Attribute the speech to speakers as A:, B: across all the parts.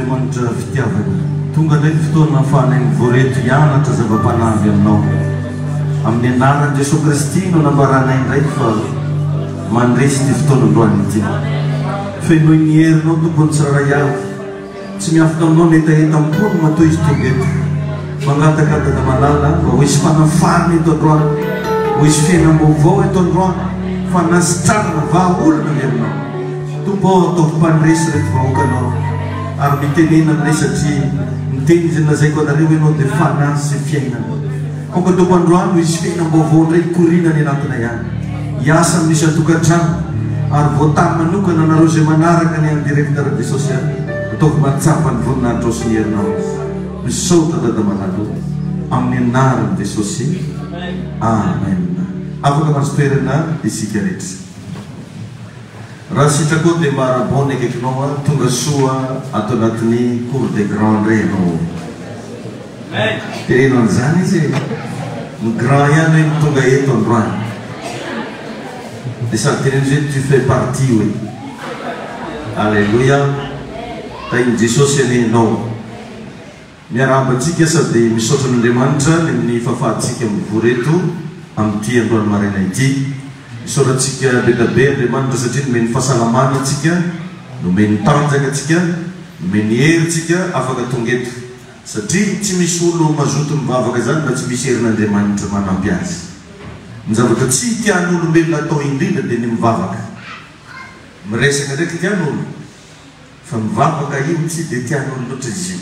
A: Andriamanitra fitiavana. Tonga ndray fotoana ahafahana voreto hianatra zava-panavy aminao. Amin'ny anaran'i Jesosy Kristy no nambaranay indray fa mandresy ty fotoana androany ity. Feno ny herinao tompony tsiraray avy. Tsy miafaka aminao netaheta ampony matoy izy tonga eto. Mangatakataka malala mba ho isy fanafana eto androany. Ho isy fiainam-baovao eto androany. Fanasitrarana vahaolana ny aminao. Tompo ataovy mpandresy reto vahoakanao. Ary mitenena aminay satria miteny izay nolazaiko anareo ianao dia fanahy sy fiainana. Koka tompo androany ho isy fiainam-baovao indray korina ny anatina ihany. Hiasa amin'isy atokantrano ary voatany manokana anareo izay manaraka ny amin'ny direktera Jesosy ataovy matsapa ny voninahitra sy ny herinao. Misaota dada malalo amin'ny anaran'i Jesosy. Amen. Afaka mahazo toerana isika rehetra. Raha sitrako dia marabona akaikinao tonga soa ato anatin'ny cour des grands indray ianao. Teneno an'izany izy ny grand ihany hoe tonga eto androany. Dia sady teneno izy tu fais partie hoe. Alléluia. Tain'i Jesosy anenao. Miarabantsika sady misaotra n'Andriamanitra ny amin'ny fahafahantsika amin'ny voreto amin'ity androany maraina ity. Misaotratsika be Andriamanitra satria nomeny fahasalamana atsika, nomeny tanjaka atsika, nomeny herintsika afaka tonga eto. Satria tsy misy olo mazoto mivavaka zany mba tsy misy herin'Andriamanitra manampy azy. Ny zavatra tsy tian'ny olombelona atao indrindra dia ny mivavaka. Miresaka ndraiky tian'olo, fa mivavaka io tsy dia tian'olo loatra izy io.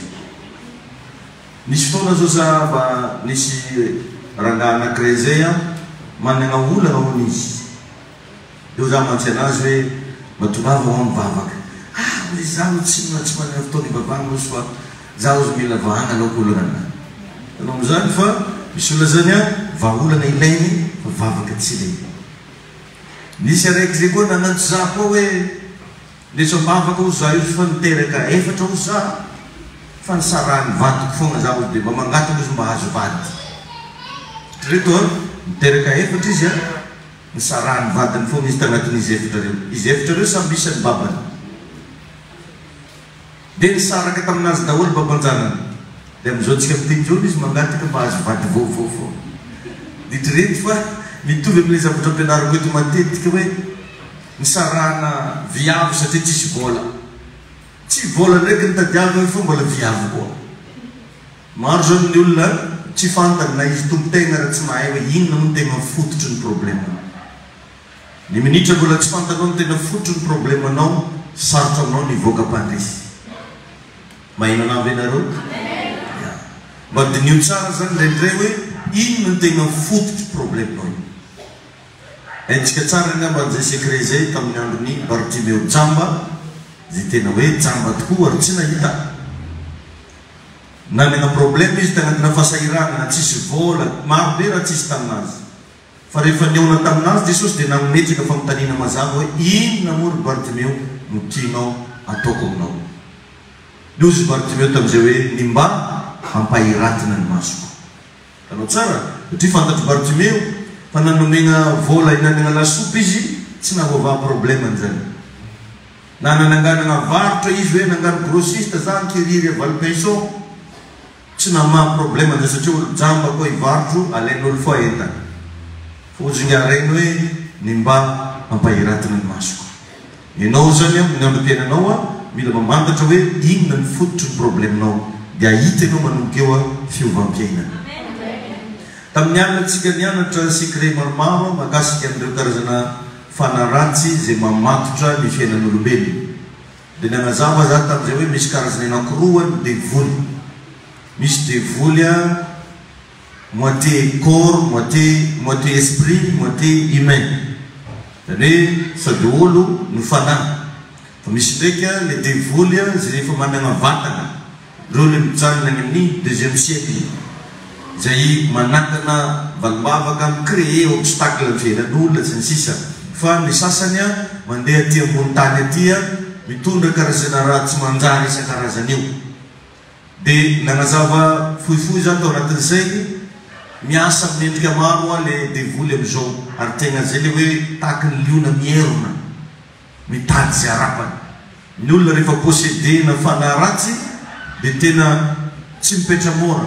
A: Nisy fotoana zao za mba nisy rangahy anankiray zay manana olana hoan'izy. Eo za mantsy anazy hoe matongava ho mivavaka. Hoe zaho tsy manana fotoana ivavahana ozy fa zaho ozy mila vahana anaoko olana. Tanao amin'izany fa misy olona zany vahaolana ilainy fa vavaka tsy ilainy. Nisy araiky zay koa nanantso za koa hoe leso mivavaka ozy za io fa niteraka efatra ozy za fa nisarahany vadiko foana za ozy dia mba mangataka ozy mba hazo vady. Reto niteraka efatra izy nisarahany vadiny foana izy tagnatin'izy efatra reo. Izy efatra reo samy misy ny babany. Dia nisaraka taminazy daholo babanjanany. Dia amin'izao tsika miteny izy mangataka mba hazo vady vaovao foana. Ditreto fa mitovy amin'ilay zavatra ampianarako eto matetika hoe nisarahana viavy satria tsisy vola. Tsy vola ndraiky nitadiavana hoe fa mbola viavy koa. Maro zao ny olona tsy fantany na izy tompo-tegna raha tsy mahay hoe inona no tegna fototry ny problemanao. Ny minitra mbola tsy fantanao ny tena fototry ny problemanao, sarotra aminao ny voaka mpandresy. Maheno anavy ianareo? Mba dinio tsara zany ndraindray hoe inona no tegna fototry problemanao. Haintsika tsara ngamba an'izay sekret zay tamin'ny andron'ny Bartimeo jamba, izay tena hoe jamba tokoa ary tsy nahita. Nanana problème izy tagnatina fasahirana, tsisy vola, maro be raha tsisy taminazy. Fa rehefa niaona taminazy Jesosy dia nametraka famontaniana mazava hoe inona moa ry Bartimeo no tianao ataoko aminao. Lozy Bartimeo tamin'izay hoe ny mba hampahiratina ny masoko. Tanao tsara, satria fantatry Bartimeo fa nanomena vola hinanana lasopy izy tsy nahoava problème an'izany. Na nananganana varotra izy hoe nangano grossiste za nkiriry valpenson tsy nama problème an'izay satria olo jamba koa hivarotro alain'olo foa entana. Fozingarainy hoe ny mba hampahiratina ny masoko. Ianao zany ny androm-piainanao mila mamantatra hoe inona ny fototry ny problemanao dia hita ianao manomboka eo fiovam-piainana. Tamin'ny antsika nianatra secret maromaro mahakasika an'ireo karazana fanaratsy izay mamatotra ny fiainan'olombelona. Dia nanazava za tamin'izay hoe misy karazana anankiroa ny devoly. Misy devoly moitié corps, moitié esprit, moitié humain. Zany hoe sady olo no fanahy. Fa misy ndraika le devoly izay efa manana vatana. Reo le mijanona any amin'ny deuxième siècle. Izay manakana valimbavaka micréer obstacle amin'ny fiainan'olona sy ny sisa. Fa ny sasany mandeha aty ambony tany aty mitondra karazana raha tsy manjary isan-karazany io. Dia nanazava fohifohy zany tao anatin'izay miasa amin'endrika maro le devoly amin'izao ary tegna zay le hoe tahaka ny liona mierona mitady zay arapany. Ny olona rehefa possédé na fanahy ratsy dia tena tsy mipetra mora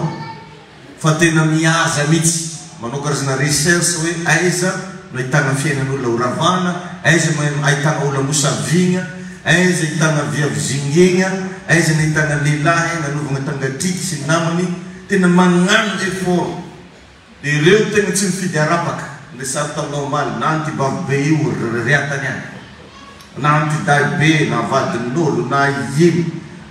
A: fa tena mihaza mihitsy manao karazana recherche hoe aiza no ahitana fiainan'olona horavana, aiza ahitana olona mosavigna, aiza ahitana viavizingegna, aiza no ahitana lehilahy nanovana tangatriky sy namany, tena magnano effort. Dia ireo tena tsy mifidy arapaka le sary taminao maly na antibavibe io reatany any na antidahibe na vadin'olo na ino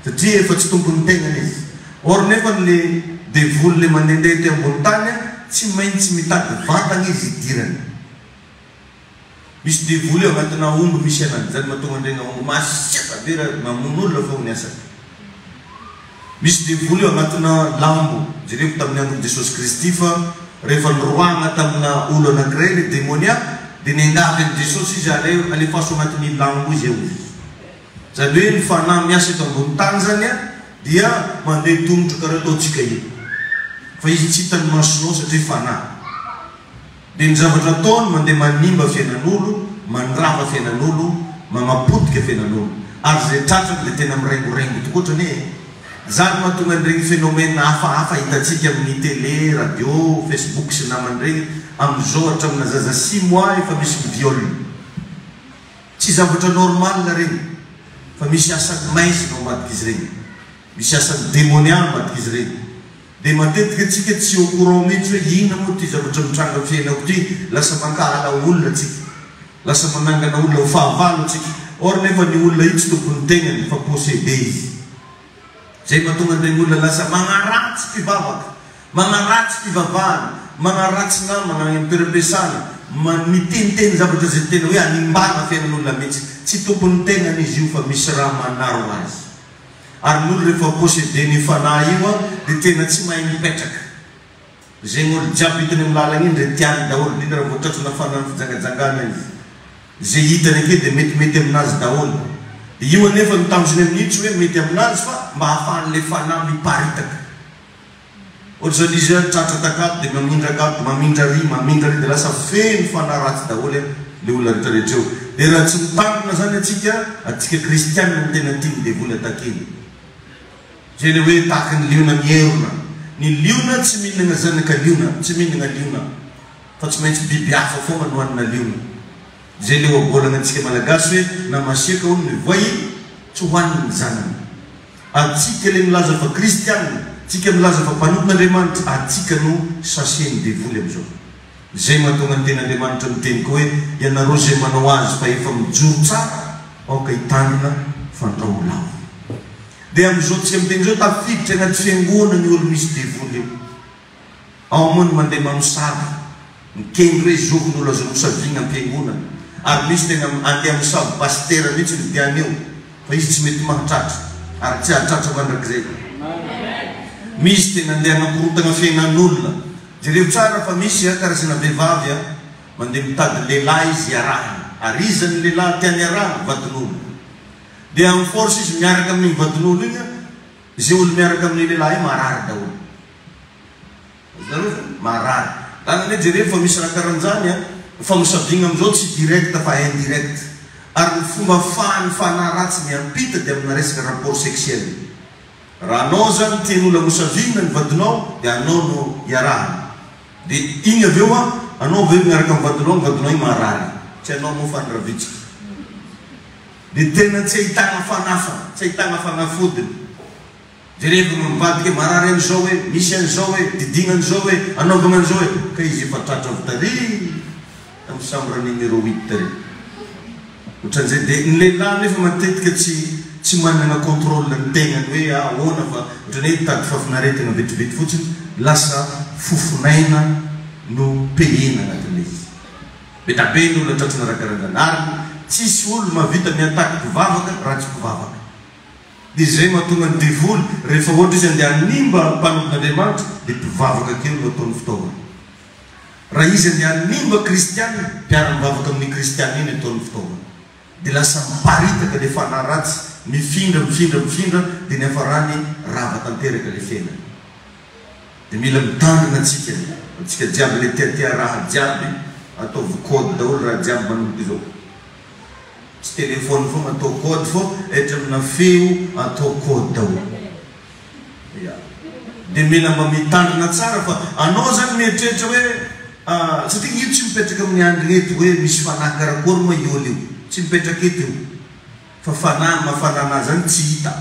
A: satria efa tsy tompony tegnany izy. Or nefa le devoly le mandehandeha ty ambony tany tsy maintsy mitady vatagna izy idirany. Misy devoly eo agnatina omby misy anany zany mahatonga andregna omby masiaka be raha mamono olona fa ny asany. Misy devoly eo agnatina lambo jereko tamin'ny andron'i Jesosy Kristy fa rehefa niroagna tamina olo anankiray le démoniaque dia niangavy an'i Jesosy izy alefaso agnatin'ny lambo izy eo izy. Zany hoe ny fanahy miasa eto ambony tany zany dia mandeha tongotra karaha ataontsika io fa izy tsy hitany masonao satria fanahy. Dia ny zavatra ataony mandeha manimba fiainan'olo, mandrava fiainan'olo, mamapotika fiainan'olo ary zay tratrany dia tena mirengorengo tokoa ohatrany zany mahatonga an'iregny phénomène hafahafa hitantsika amin'ny télé, radio, Facebook sy namany amin'izao hatramina zaza 6 mois efa misy miviole. Tsy zavatra normal regny fa misy asany maizina ao ambadika izy regny, misy asany démoniaque ambadika izy regny. Dia matetika atsika tsy au courant mihitsy hoe ina moa ty zavatra mitranga fiainako ty, lasa mankala olona atsika, lasa manangana olona ho fahavalo atsika. Or nefa ny olona io tsy tompony tegnany fa possédé izy. Zay mahatonga an'iregny olona lasa magnaratsy mpivavaka, magnaratsy mpivavahana, magnaratsy namana am-piram-piasana, miteniteny zavatra zay tena hoe animbana fiainan'olona mihitsy. Tsy tompony tegnany izy io fa misy raha manaro azy. Ary n'olo rehefa possédé ny fanahy io dia tena tsy mahay mipetraka. Zay gn'olo jiaby hitany amin'ny lalagna iny dia tiany daholo, indrindra raha voatratrana fanahy fijangajangana izy. Zay hitany ake dia metimety aminazy daholo. Io anefa mitamboziny amin'n'itso hoe mety aminazy fa mba hahafahan'le fanahy miparitaka. Ohatra zany izy tratra takato dia mamindra akato, mamindra ry dia lasa feno fanahy ratsy daholo le olona rehetrarehetra eo. Dia raha tsy mitangona zany atsika kristianina no tena tiany devoly atakeny. Zay le hoe tahaka ny liona mierona. Ny liona tsy mihinana zanaka liona, tsy mihinana liona fa tsy maintsy biby hafa foana no hanina liona. Zay le oabolana antsika malagasy hoe na masiaka olo ny voay tsy hohaniny ny zanany. Atsika le milaza fa kristianina, tsika milaza fa mpanompon'Andriamanitra, atsika no sasiany devoly am'izao. Zay mahatonga ny ten'Andriamanitra miteny koa hoe ianareo zay manao azy fa efa mijoro tsara aoka hitandrina fandraho lavo. Dia am'izao tsika miteny zao tafiditra anaty fiangonana ny olo misy devoly io. Ao moa ny mandeha mamosavy, mikendry hoe zovin'olo azo mosavigna am-piangonana. Ary misy tena andeha misavy pastera mihitsy ny diany eo fa izy tsy mety mahatratra ary tsy hahatratra mandrakizay. Misy tena andeha anakorotana fiainan'olona. Jereo tsara fa misy karazana vehivavy mandeha mitady lehilahy izy iarahana, ary izy zany lehilahy tiany iarahana vadin'olo. Dia amin'ny force izy miaraka amin'ny vadin'olo igny, izay olo miaraka amin'ny lehilahy marary daholo. Marary. Tanany hoe jereo fa misy raha karan'izany famosavigna am'izao tsy direct fa indirect. Ary ny fomba fahany fanahy ratsy miampita dia amina resaka rapport sexuel. Raha anao zany tian'olona mosavigna ny vadinao dia anao no iarahana. Dia igny avy eo anao avy eo miaraka amin'ny vadinao igny marary. Tsy anao moa fanravitsika. Dia tena tsy ahitana fanafa, tsy ahitana fanafodiny. Jereko mivadika marary an'izao hoe, misy an'izao hoe, didina an'izao hoe, anaovana an'izao hoe, ka izy efa tratra avy tary amin'ny chambre numéro 8 tary. Ohatran'izay dia ny lehilahy nefa matetika tsy manana contrôle ny tegnany hoe ahoana fa ohatrany hoe tady fafinaretana vetivety fotsiny, lasa fofinaina no pehina anatin'ilay izy. Betabe ny olona tratrana raha karan'izany. Ary tsisy olo mavita miataky mpivavaka raha tsy mpivavaka. Dia zay mahatonga ny devoly rehefa ohatra izy andeha hanimba mpanompon'Andriamanitra dia mpivavaka kely no ataony fitaovana. Raha izy andeha hanimba kristianina, mpiara-mivavaka amin'ny kristianina iny ataony fitaovana. Dia lasa miparitaka le fanahy ratsy, mifindra dia ny hafarany rava tanteraka le fiainany. Dia mila mitandrina atsika jiaby le tiatia raha jiaby ataovy kôdy daholo raha jiaby manomboka izao. Tsy telefôny foana atao kôdy fô, ehitra amina feo atao kôdy daholo. dia mila mba mitandrina tsara fa anao zany mieritreritra hoe satria io tsy mipetraka amin'ny andro eto hoe misy fanahy karakory moa io io tsy mipetraka eto io fa fanahy mahafanana zany tsy hita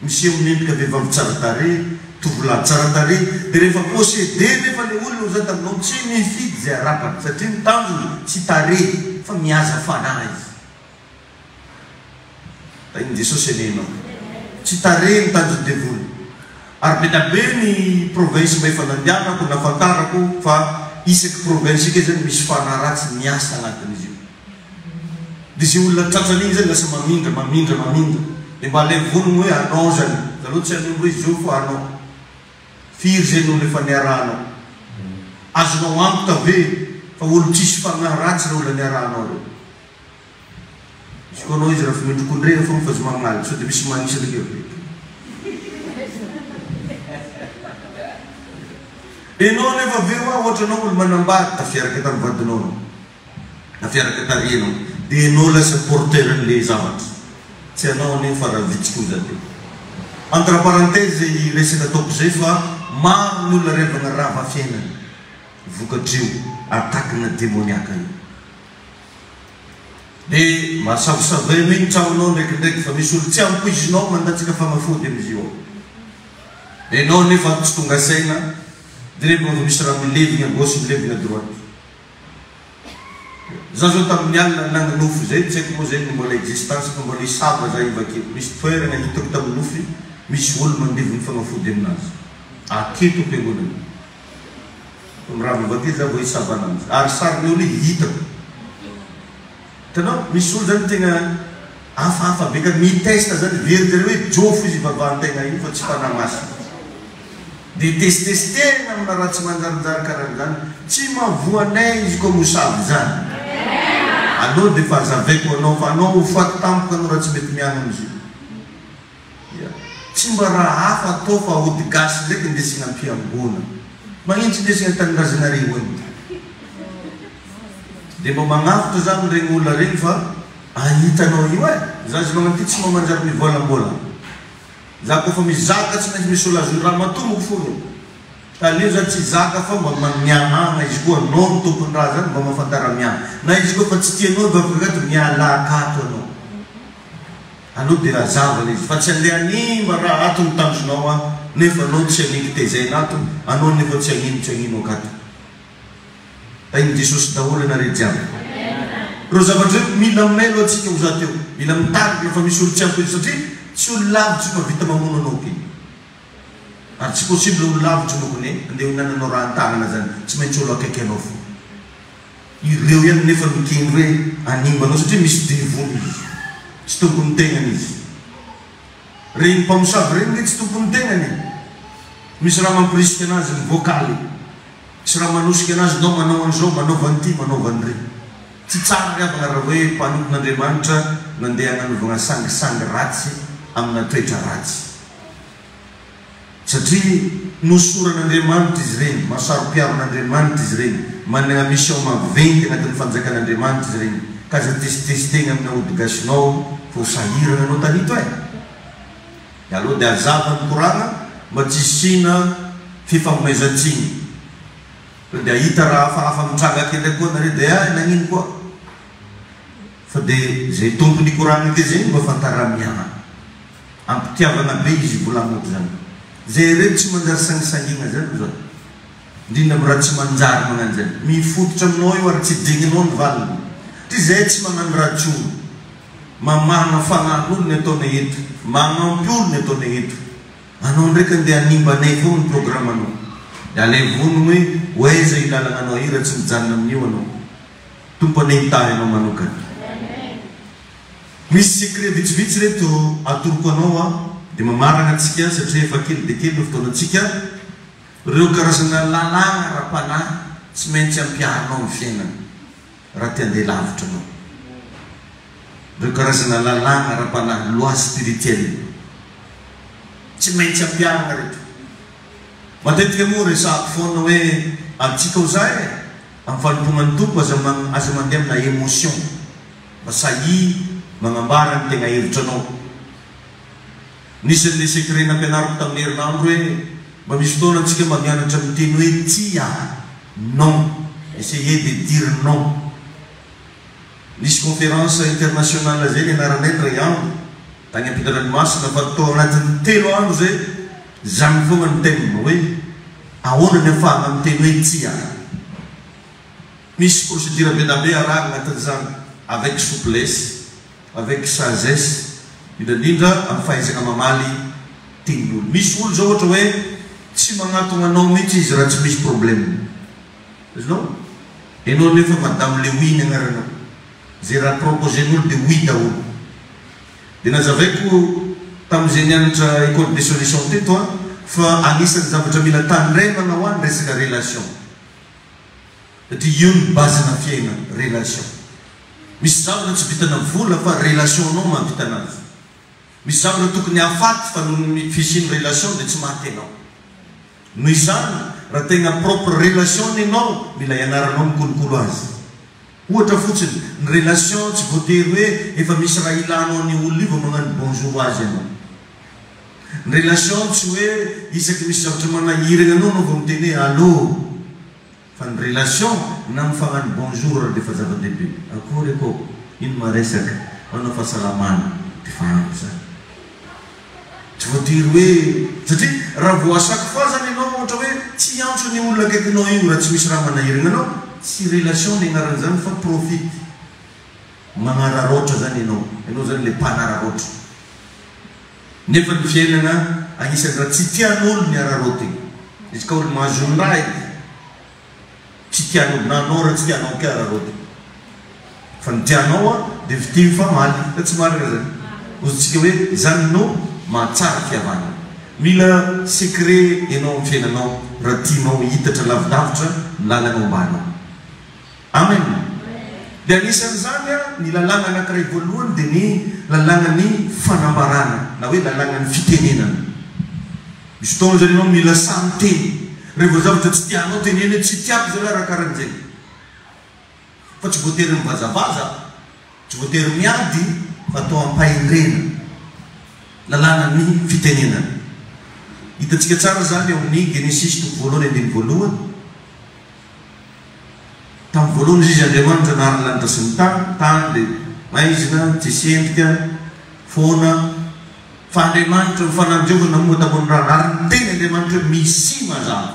A: miseho minendrika vehivavy tsara tarehy tovolahy tsara tarehy dia rehefa possédé nefa le olona zany taminao tsy mifidy zay arapaka satria mitanjony tsy tarehy fa mihaza fanahy izy tainy Jesosy anenao tsy tarehy mitanjony devoly ary betabe ny province mba efa nandianako nafantarako fa isaky province ika zany misy fanahy ratsy miasa anatin'izy io dia zay olona tratran'igny zany lasa mamindra dia mba le vonony hoe anao zany zaloha tsy an'olo izy io fa anao firy zay n'olo efa niarahanao azonao antoka ve fa olo tsisy fanahy ratsy ra olona niarahanao reo izy koa anao izy raha fimendrokondrena fa mifazo mamali sao dia misy manisy reke enao nefa veo ohatra anao olo manambady tafiaraka tamin'ny vadinao tafiaraka tarianao dia enao lasa porteur n'le zavatra tsy anao nefa raha vitsikoza te entre parenthèse resaka ataoko zay fa maro ny olona revana rava fiainany vokatrio atakina démoniaka io dia mahasavosavay miny tramonao ndraikindraiky fa misy olo tsy ampoizinao mandatsika famafody am'izy io dia enao nefa tsy tonga saina dia rehefa misy raha milevigna gauche milevigna droite za zao tamin'ny alina nanonofo zay tsy haiko moa zay ny mbola existence fa mbola isaba za ivakeo misy toerana hitako tamin'ny nofy misy olo mandeviny fanafody aminazy aketo ampiangonana raha mivakeo za vo isaba anazy ary sariny olo hitako hitanao misy olo zany tegna hafahafa be ka mitesta zany veritere hoe jofo izy ivavahan-tegna io fa tsy fanamasina dia testestena amina raha tsy manjarinjary karaha zany tsy mavoanay izy koa mosavy zany anao dia fa azavaiko anao fa anao faty tampoka anao raha tsy mety miana am'izy io tsy mba raha hafa atao fa ody gasy ndraiky indesina am-piangona magnino tsy indesina tanindrazanareo any dia mba magnafitra zany regny olona regny fa ahitanao io za zy magnano ty tsy mamanjary mivolambola za koa fa mizaka tsy maintsy misy olo azony raha matomboko fono talio za tsy zaka fa mba miahana izy koa anao ny tompony raha zany mba mahafantara miahana na izy koa fa tsy tianao vavakato mialakato anao dia razavana izy fa tsy andeha animba raha ato mitanjonao nefa anao tsy aniky tezainato anao nefa tsy agnino akato tainy Jesosy daholo anare jiaby ro zavatra io mila melo atsika ho za teo mila mitarika fa misy olo tsy ampoizy satria tsy olo lavitry mavita mamono anao keny ary tsy possible olo lavitry mokony andeha hinananao raha an-tanana zany tsy maintsy olo akaiky anao fo ireo ihany nefa mikeny hoe animbanao satria misy devoly izy tsy tompony tegnany izy reny mpamosavy reny le tsy tompony tegnany misy raha mampirisika anazy ny vokaly misy raha manosika anazy nao manao an'izao manao an'ity manao an'ire tsy tsara riavana raha hoe mpanompon'Andriamanitra nandeha hananovana sangisangy ratsy amina toetra ratsy satria nosoran'Andriamanitra izy reny masarom-piaron'Andriamanitra izy reny manana mission maventy anatin'ny fanjakan'Andriamanitra izy reny ka za tesitesitena amin'ny aodigasinao fa ho sahirana anao tanito aloha dia azava ny korana mba tsy sina fifamoizatsiny dia ahita raha hafahafa mitrangaka indray koa nareo dia nagnino koa fa dia zay tompony korana ty zay mba fantaramiana ampitiavana be izy volamoko zany zay reo tsy manjary sangisangina zany zao indrindra raha tsy manjary magnano zany mifototra aminao io ary tsy digninao ny valiny ty zay tsy magnano raha tsoro mamana fanan'olo ny ataona eto magnampy olo ny ataona eto anao ndraiky andeha animbanay fo ny programme anao dia alay vonony hoe oaiza ilalana anao io raha tsy mijanona amin'io anao tompony hitahy anao manokany misy secret vitsivitsy reto atoroko anao dia mamarana antsika satria efa kely dia kely no fotoanantsika reo karazana lalàna ra-panahy tsy maintsy ampiahanao amin'ny fiainana raha ty andeha lavitra anao reo karazana lalàna ra-panahy loi spirituelle tsy maintsy ampiahana reto matetika moa resako foana hoe atsika ho zay amin'ny fanompognan'ny tompo aza mandeha amina émotion mba sahy magnambara ny tegna hevitra anao nisy an'le secret nampianariko tamin'ny herinandro hoe mba misy fotoana antsika mampianatra miteny hoe tia non, essayer de dire non. Nisy conférence internationale zay nianaranay ray andro tagny am-pitandranomasina fa tao anatin'ny 3 andro zay zany fogna ny thème hoe ahoana ny afahana miteny hoe tia. Misy procédure be na be araha agnatin'izany avec souplesse, avec sagesse, indrindra amin'ny fahaizana mamaly tenin'olo. Misy olo zao ohatra hoe tsy magnatona anao mihitsy izy raha tsy misy problème. Izinao ianao nefa madame le oui ny agnaranao, zay raha proposen'olo de oui daholo. Dia nazavaiko tamin'izay nianatra école des solutions teto fa anisan'ny zavatra mila tandremana ho any resaka relation, satria io ny bazina fiaina relation. Misy zavatra tsy vitana vola fa relation anao mahavita anazy. Misy zavatra tokony hafaty fa noho ny fisiany relation dia tsy maty anao. Noho izany raha tegna propre relation ny anao mila ianaranao mikolokolo azy. Ohatra fotsiny ny relation tsy voatery hoe efa misy raha ilanao ny olona io vao magnano bonjour azy ianao. Ny relation tsy hoe isaky misy zavatra manahirana anao vao miteny hoe allô, fa ny relation na mifagnano bonjour dia efa zava-dehibe. Akory akao ino maresaka manao fahasalamana dia fa ampy zany. Tsy voatery hoe satria raha voasako fa zany ianao ohatra hoe tsy antso ny olona akaikinao io raha tsy misy raha manahirana anao, tsy relation ny agnaran'izany fa profite. Magnararoatra zany ianao zany le mpanararoatra. Nefa ny fiainana agnisan'ny raha tsy tian'olo ny ararotina. Izy ka olo mahazo ny raha tsy tian'olo na anao raha tsy tianao ke ararotina. Fa ny tianao dia vitimy fa maly, tsy marina zany. Ozintsika hoe zany no mahatsara fiavana. Mila secret ianao amin'ny fiainanao raha tianao hitatra lavidavitra ny lalana ombanao. Amen. Dia anisan'izany ny lalàna anankiray voalohany dia ny lalànany fanambarana na hoe lalànany fitenenana. Misy fotoana zany ianao mila samy teny. Rehefa zavatra tsy tianao teneny tsy tiako zay raha karan'izay. Fa tsy voatery mivazavaza, tsy voatery miady, fa atao ampahendrena. Lalànany fitenenana. Hitantsika tsara zany eo amin'ny Genesis toko voalohany andiny voalohany. Tamin'ny voalohany izy Andriamanitra nahary ny lanitra sy ny tany dia maizina, tsisy endrika, foana. Fa Andriamanitra mifanary Jehovah namoaka tambony rano ary niteny Andriamanitra hoe misy mazava.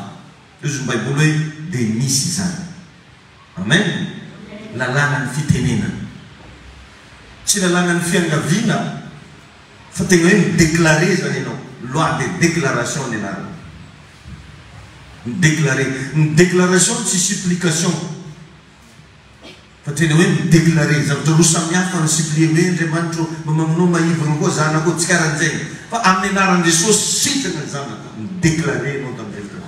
A: Io izy ny Baiboly hoe dia misy izany. Amen. Lalànany fitenenana. Tsy lalànany fiangaviana fa tegna hoe midéclaré zany ianao. Loi de déclaration ny anarany. Midéclaré. Ny déclaration tsy supplication. Fa tena hoe midéclaré. Zavatra roa samihafa ny supplier hoe Andriamanitra mamanao maivana koa zanako tsy karan'izay. Fa amin'ny anaran'i Jesosy sitana ny zanako. Midéclaré anao tamin'izay.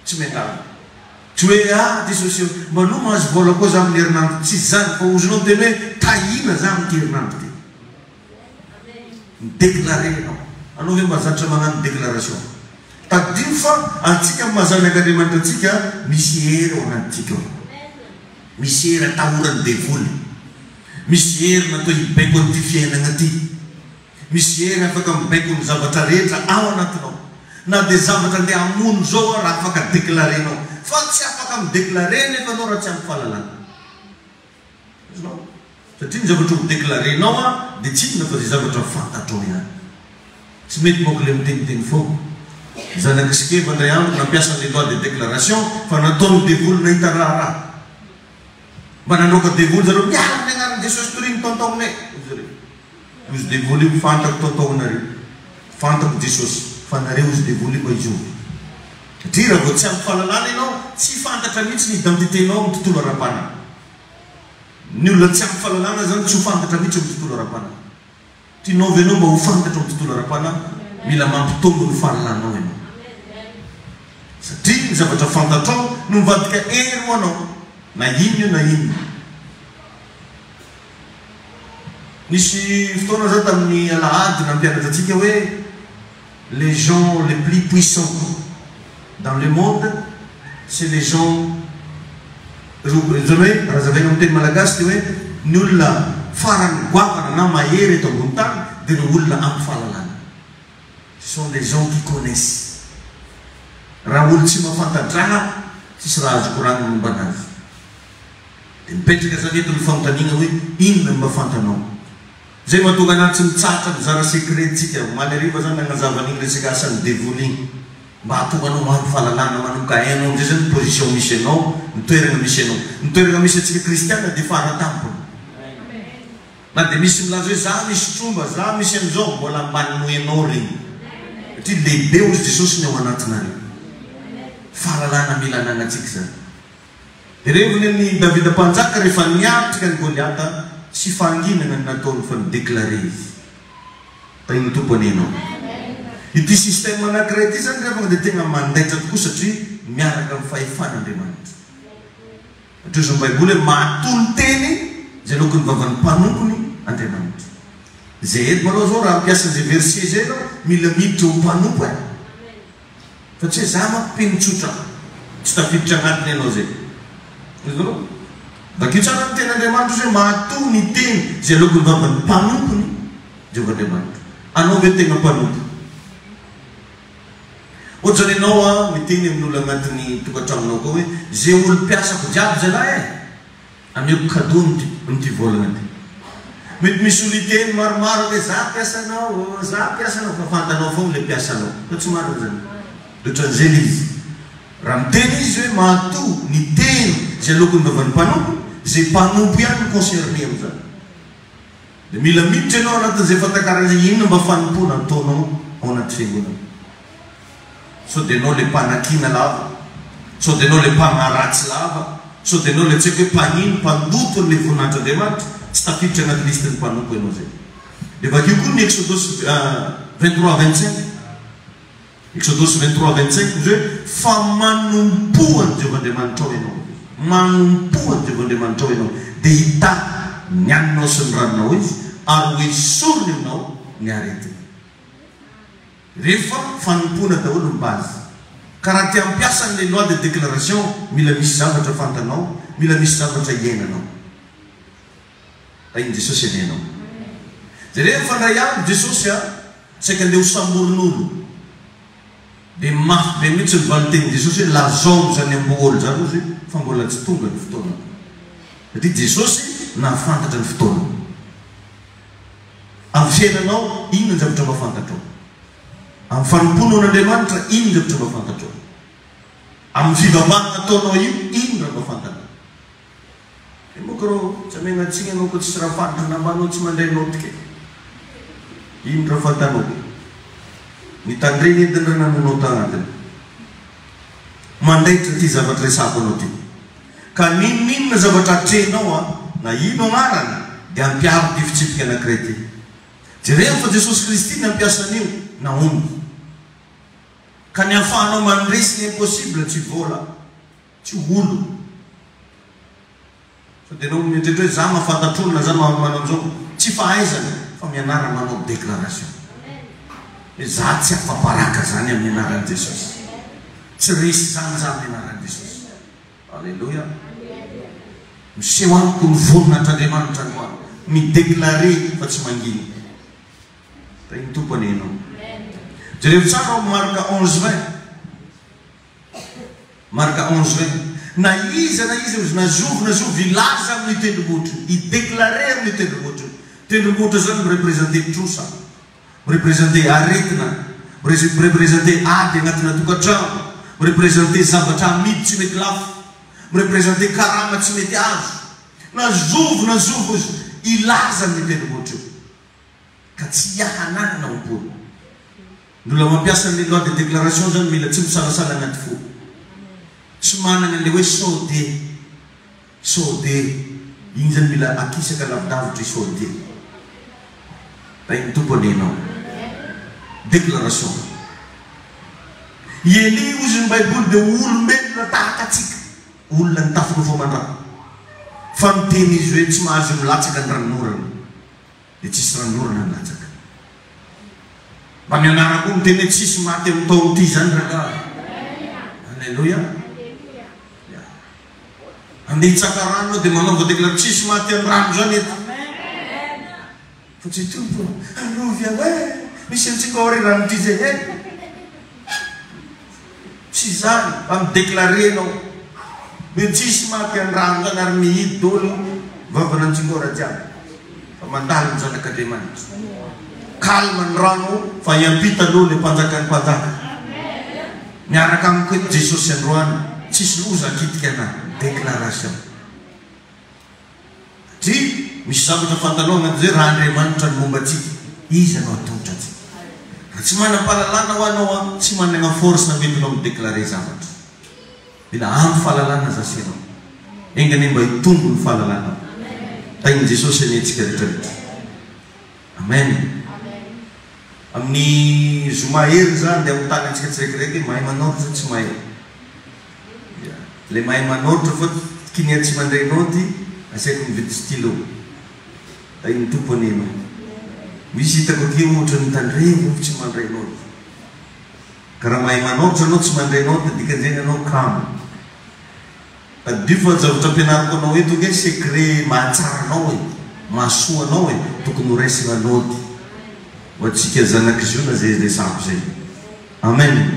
A: Tsy miangavy. Tsy hoe Jesosy manao mahazo vola koa za amin'ny herinandro. Tsy zany fa ozonao tena hoe tahina za amin'ny herinandro ty. Midéclaré anao. Anao hoe mahazatra magnano déclaration. Tadino fa antsika mahazanaka Andriamanitra antsika misy hery ao anatintsika ao. Misy hery atahorany devoly. Misy hery natao hibaiko an'ity fiainana ty. Misy hery afaka mibaiko ny zavatra rehetra ao anatinao. Na dia zavatra andeha hamono zao raha afaka déclarenao. Fa tsy afaka midéclaré nefa anao raha tsy amin'ny fahalalana. Satria ny zavatra ho déclarenao dia tsy inona fa zay zavatra fantatrao ihany. Tsy mety moko le miteniteny foana. Zanaky Sikeva indray andro nampiasa ny loi de déclaration fa nataony devoly nahita raharaha. Mba nandroaka devoly zareo miara amin'ny agnaran'i Jesosy toriny taontaonay. Izy devoly io fantako taontaonareo. Fantako Jesosy fa nareo izy devoly io izy io. Satria raha vao tsy amin'ny fahalalana ianao tsy fantatra mihitsy ny identiténao amin'ny tontolo ara-pana. Ny olona tsy amin'ny fahalalana zany tsy ho fantatra mihitsy amin'ny tontolo ara-pana. Tianao venao mba ho fantatra amin'ny tontolo ara-pana mila mampitombo ny fahalalànao ianao. Satria ny zavatra fantatrao no mivadika hery ho anao. Na ino na ino. Nisy fotoana zao tamin'ny alahady nampianatra antsika hoe les gens les plus puissants dans le monde c'est les gens zany hoe raha zavaina amin'ny teny malagasy dia hoe ny olona farany goavana na mahery eto ambony tany dia ny olona amin'ny fahalalana. Ce sont des gens qui connaissent. Raha olo tsy mafantadraha tsisy raha azo koragny momba anazy. Dia mipetraka zany eto ny fanontaniana hoe inona no mafantanao. Zay mahatonga anazy tsy mitsatra mizara sekretsika maleriva zany nagnazava-n'igny resaka asan'ny devoly igny mba hahatonga anao maro fahalalana manoka hainao amizay zany position misy anao, ny toerana misy anao. Ny toerana misy antsika kristiana dia faratampony. Na dia misy milaza hoe za misy tromba, za misy an'izao, mbola ambany noenao regny. Satria lehibe ozy Jesosy ny ao anatinareo. Fahalalana mila ananantsika zany. Dia revony ny Davida mpanjaka rehefa niatrika ny Goliata, tsy fanginana ny nataony fa nidéclaré izy. Tainy tompony ianao. Ity système anankiray ity zany rehefa dia tegna mandaitra tokoa satria miaraka amin'ny fahefan'Andriamanitra. Satria zao Baiboly hoe mahatoly teny zay lokony vavan'ny mpanompony Andriamanitra. Zay eto malao zao raha ampiasan'izay verset zay anao mila miditra ho mpanompo e. Satria za mampinotsotra tsy tafiditra agnatiny ianao zay. Bakeo tsara ny ten'Andriamanitra hoe mahatoly ny teny zay lokony vavan'ny mpanompony Jehovahandriamanitra. Anao ve tegna mpanompo? Ohatrany ianao miteny amin'olo agnatin'ny tokantramonao koa hoe zay olo mpiasako jiaby zalahy ameko cadeau n'ity volana ty. Mety misy olo iteny maromaro hoe za mpiasanao, za mpiasanao, fa fantanao foana le mpiasanao. Fa tsy marina zany. Ohatran'izay le izy. Raha miteny izy hoe mahatoly ny teny zay lokony vavan'ny mpanompo, zay mpanompo ihany no concerné amin'izany. Dia mila miditra ianao anatin'izay fantakaran'izay inona mba fanompona ataonao ao anaty fiangonana. Sao dia anao le mpanakina lava, sao dia anao le mpagnaratsy lava, sao dia anao le tsy haiko hoe mpanino, mpandoto n'ilay voninahitran'Andriamanitra, tsy tafiditra anaty listin'ny mpanompo ianao zay. Dia vakeo koa ny Exodus 23:25. Exodus 23:25 izy hoe fa manompoany Jehovahandriamanitra ao ianao. Manompoany Jehovahandriamanitra ao ianao. Dia hita ny aninao sy ny ranonao izy ary ho esoriny aminao ny aretiny. Rehefa fanompona daholo ny base. Karaha ty ampiasan'ilay loi de déclaration, mila misy zavatra fantanao, mila misy zavatra iainanao. Iny Jesosy anianao. Dia rehefa ndray andro Jesosy saika andeha ho samoron'olo. Dia mafy be mihitsy ny valitenin'i Jesosy hoe lazao zany amboholo zany ozy fa mbola tsy tonga ny fotoana. Satria Jesosy nahafantatra ny fotoana. Amin'ny fiainanao inona ny zavatra mahafantatrao. Amin'ny fanompoana an'Andriamanitra inona ny zavatra mahafantatrao. Amin'ny fivavahana ataonao io inona no mahafantatrao. Dia moa karô tsy amenatsiny anao koa tsisy raha fantatra nambanao tsy mandray notike. Ino raha fantanao? Mitandreny ediny raha nanonao tagnatiny. Mandaitra ty zavatra resako anao ty. Ka ninona zavatra atrenao na ino agnarany dia ampiaro ty fitsipika anankiray ty. Dia rehefa Jesosy Kristy ny ampiasan'io na omby. Ka ny ahafahanao mandresy ny impossible tsy vola, tsy olo. Sao dia anao mietrehitra hoe za mahafantatr'olona, za manao an'izao, tsy fahaizana fa mianara manao déclaration. Hoe za tsy afabaraka zany amin'ny anaran'i Jesosy. Tsy resy zany za amin'ny anaran'i Jesosy. Alleluia. Miseho amiko ny voninahitran'Andriamanitra no any. Midéclaré fa tsy manginy. Iny tompony ianao. Jereo tsara marka 11:20. Marka 11:20. Na iza nazovo ilaza amin'ny tendrombohitra, idéclaré amin'ny tendrombohitra. Tendrombohitra zany mirepresenté trosa, mirepresenté aretina, mirepresenté ady anatina tokantrano, mirepresenté zavatra amidy tsy mety lafo, mirepresenté karama tsy mety azo. Nazovo izy ilaza amin'ny tendrombohitra. Ka tsy iahanana ompony. Nolona mampiasa ny loi de déclaration zany mila tsy misalasala anaty fo. Tsy manana le hoe sode. Iny zany mila akisaka lavidavitra sode. Da iny tompony ianao. Déclaration. Ieli ozy ny Baiboly dia olombelona tahaka atsika. Olona ny tafiny fomandraha. Fa miteny izy hoe tsy mahazo milatsaka ny ranonorana. Dia tsisy ranonorana ny latsaka. Mba mianara koa miteny hoe tsisy maty amin'ny taona ity zany raha. Alleluia. Andeha hitsaka rano dia manaova déclaration tsisy maty amin'ny rano zany eto. Fa tsy tompo anovy hoe misy antsika orirano ty zay tsy zany amidéklarenao me tsisy maky andrano zany ary mihidy dolo vavana antsika ora jiaby fa mandalo ny zanak'Andriamanitra kalma ny rano fa iampita aloha le mpanjakany mpanjaka miaraka amiko eto Jesosy androany tsisy loza akitika anahy déclaration ty misy zavatra fantalogna zay raha Andriamanitra ny momba atsika izy anao atotra atsika raha tsy manam-pahalalana ho anao tsy manana force na metinao midéclare zavatra mila ampy fahalalana zasenao engany mba hitombo ny fahalalana tainy Jesosy any antsika rehetrarehetra amen amin'ny zoma hery zany dia tany antsika tsiraikaraiky mahay manoratra tsy mahay le mahay manoratra fa kiny tsy mandray noty asaiko mividy stylo tainy tompony eno misy hitako ke ohatra nitandremo tsy mandray noty ka raha mahay manoratra anao tsy mandray noty dikan'izany anao kamo adio fa zavatra ampianariko anao eto ke secret mahatsaranao mahasoanao tokony ho raisina noty ho atsika zanak'iziona zay resako zay amen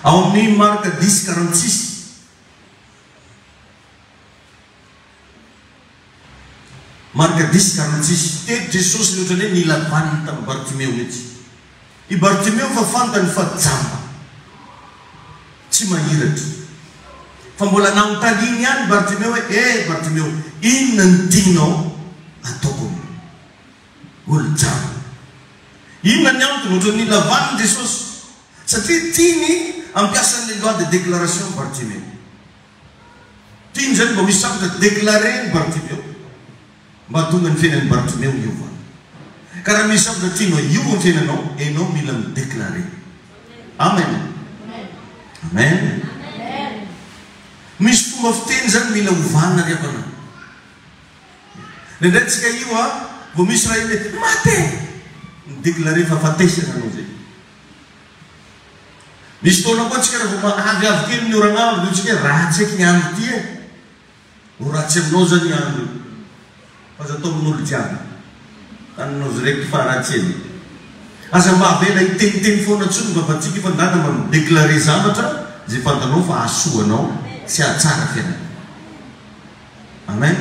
A: ao amin'ny Marka 10:46 Marka 10:46 teto Jesosy ny ohatrany hoe nilavaniny tamin'ny Bartimeo mihitsy i Bartimeo fa fantany fa jamba tsy mahiratra fa mbola nagnotaniany ihany Bartimeo hoe Bartimeo inona ny tianao ataoko olo jamba inona ny antony ohatrany nilavaniny Jesosy satria tiany ampiasan'ny loi de déclaration Bartimeo tiany zany mba misy zavatra déclaré Bartimeo mba tonga ny fiainan'ny Bartimeo iova ka raha misy zavatra tianao iova ny fiainanao enao mila midéclaré amen amen misy fomba fiteny zany mila ovana riako anao ndraindraytsika io vao misy raha iny mate midéclaré fa fatesana anao zay misy taona koa tsika raha vao avy kely ny oragnandro dia tsika ratsy eky ny andro ty ho ratsy aminao zany ny andro fa aza atao amin'olo jiaby anao ziraiky fa ratsy eny aza mahavela hiteniteny foana tsony fa tsika fa ndana mba midéclaré zavatra zay fantanao fa asoanao sy atsara fiainana amen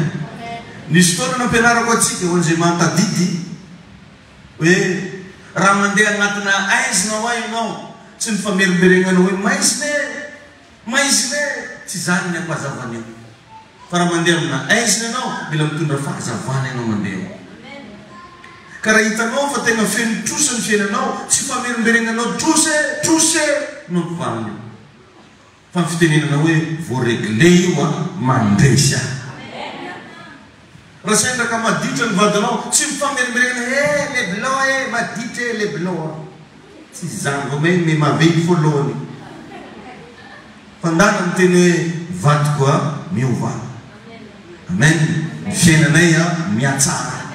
A: nisy fotoana nampianarako atsika ho an'izay mahatadidy hoe raha mandeha agnatina aizina ho ainao tsy ny famerimberegnanao hoe maizine tsy zany ny ampahazavana eo fa raha mandeha amina aizina anao mila mitondra fahazavana ianao mandeha ka raha hitanao fa tena feno trosa ny fiainanao tsy famerimberegnanao trose no mpivalina fa ny fitenenana hoe voaregle io mandresy raha sendraka maditra ny vadinao tsy mifamerimberegna le blanc maditra le blanc tsy zany vao me mavely voalohany fandana ny teny hoe vadiko miova amen ny fiainanay miatsara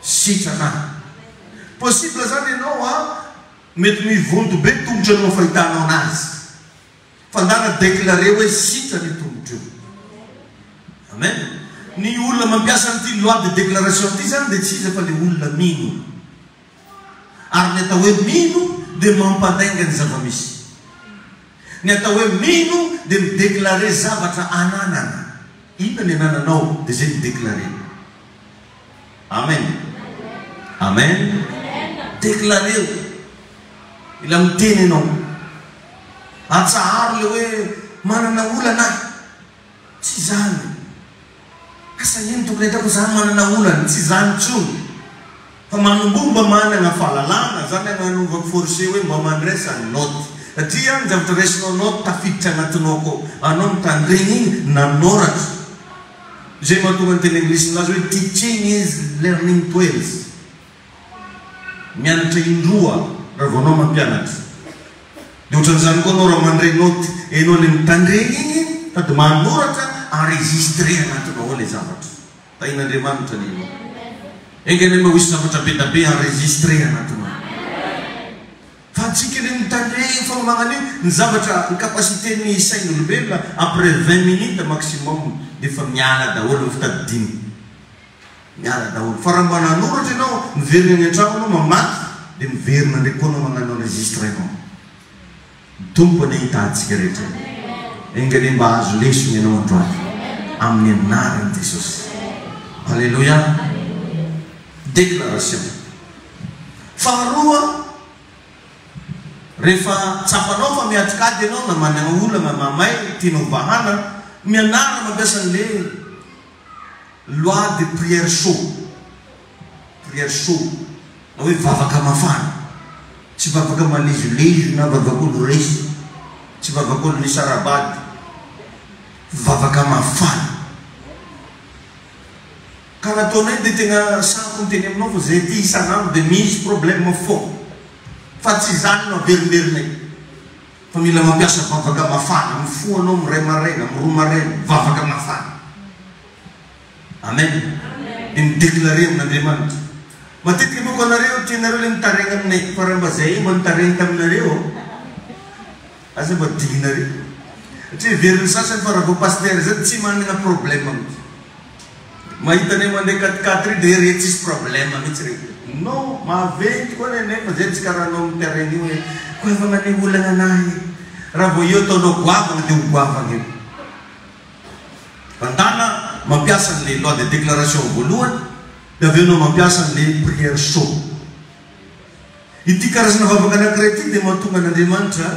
A: sitrana possible zany ianao mety mivonto be tongotra anao fahitanao anazy fandana déclaré hoe sitra ny tongotra io amen ny olona mampiasa an'ity loi de déclaration ty zany dia tsy izy fa le olona mino ary ny atao hoe mino dia mampandainga ny zava-misy ny atao hoe mino dia midéclaré zavatra ananana inona ny anananao dia zay midéclaré amen amen déclaré ila miteny ianao atsahary le hoe manana olana tsy zany asa ino tokony hitako zany manana olana tsy zany tsony fa manombomba manana fahalalana zany agnanovako forcé hoe mba mandresa ny noty satria ny zavatra raisinao noty tafiditra agnatinao ko anao mitandregny igny nanoratra zay mahatonga ny teny anglisy nazy hoe teaching is learning twice mianatra indroa raha vao anao mampianatra dia ohatran'izany koa anao raha mandray noty enao le mitandregny igny sady manoratra enregistré agnatinao ao le zavatra tain'Andriamanitra ny ianao engany ma hoisy zavatra be da be enregistré agnatinao fa atsika le mitandregny fa magnan'io ny zavatra ny capacité ny sain'olombelona après 20 minutes maximum dia efa miala daholo ny fitadidiny miara daholo fa raha mananoratra ianao miverina any an-tragnonao mamaky dia miverina ndraiky koa anao magnano enregistre ianao tompony hitantsika rehetra engany mba azo lesony ianao androany amin'ny anarany Jesosy. Alléluia. Déclaration. Faharoa, rehefa tsapanao fa miatrikady ianao na manana olana mamay tianao vahana mianara mampiasa an'ilay loi de prière chaud. Prière chaud na hoe vavaka mafana, tsy vavaka malezolezo na vavak'olo resy, tsy vavak'olo ny sarabady, vavaka mafana. Ka nataonay dia tena sako ny teny aminao fa zay ty isan'andro dia misy problème fo fa tsy zany no averimberinay fa mila mampiasa vavaka mafana, mifo anao miray maraina, miroa maraina, vavaka mafana. Amen. Dia midéclaré amin'Andriamanitra. Matetika manko anareo tianareo le mitaregna aminay fa raha mba zay mba nitaregna taminareo asa mba dignareo satria veriny sasany fa raha vao paster zay tsy manana problème amitsy mahitanay mandeha 4x4 dia re tsisy problème mihitsy rehetra. Non, maventy koa nenay fa zay tsy karahanao amin'ny terrain io hoe koa efa manay olana anahy raha vao io ataonao goavana dia ho goavana io. Fandana mampiasa an'ilay loi de déclaration voalohany dia avy eo nao mampiasa an'ilay prière chaud. Ity karazana vavaka anankiray ity dia mahatonga an'Andriamanitra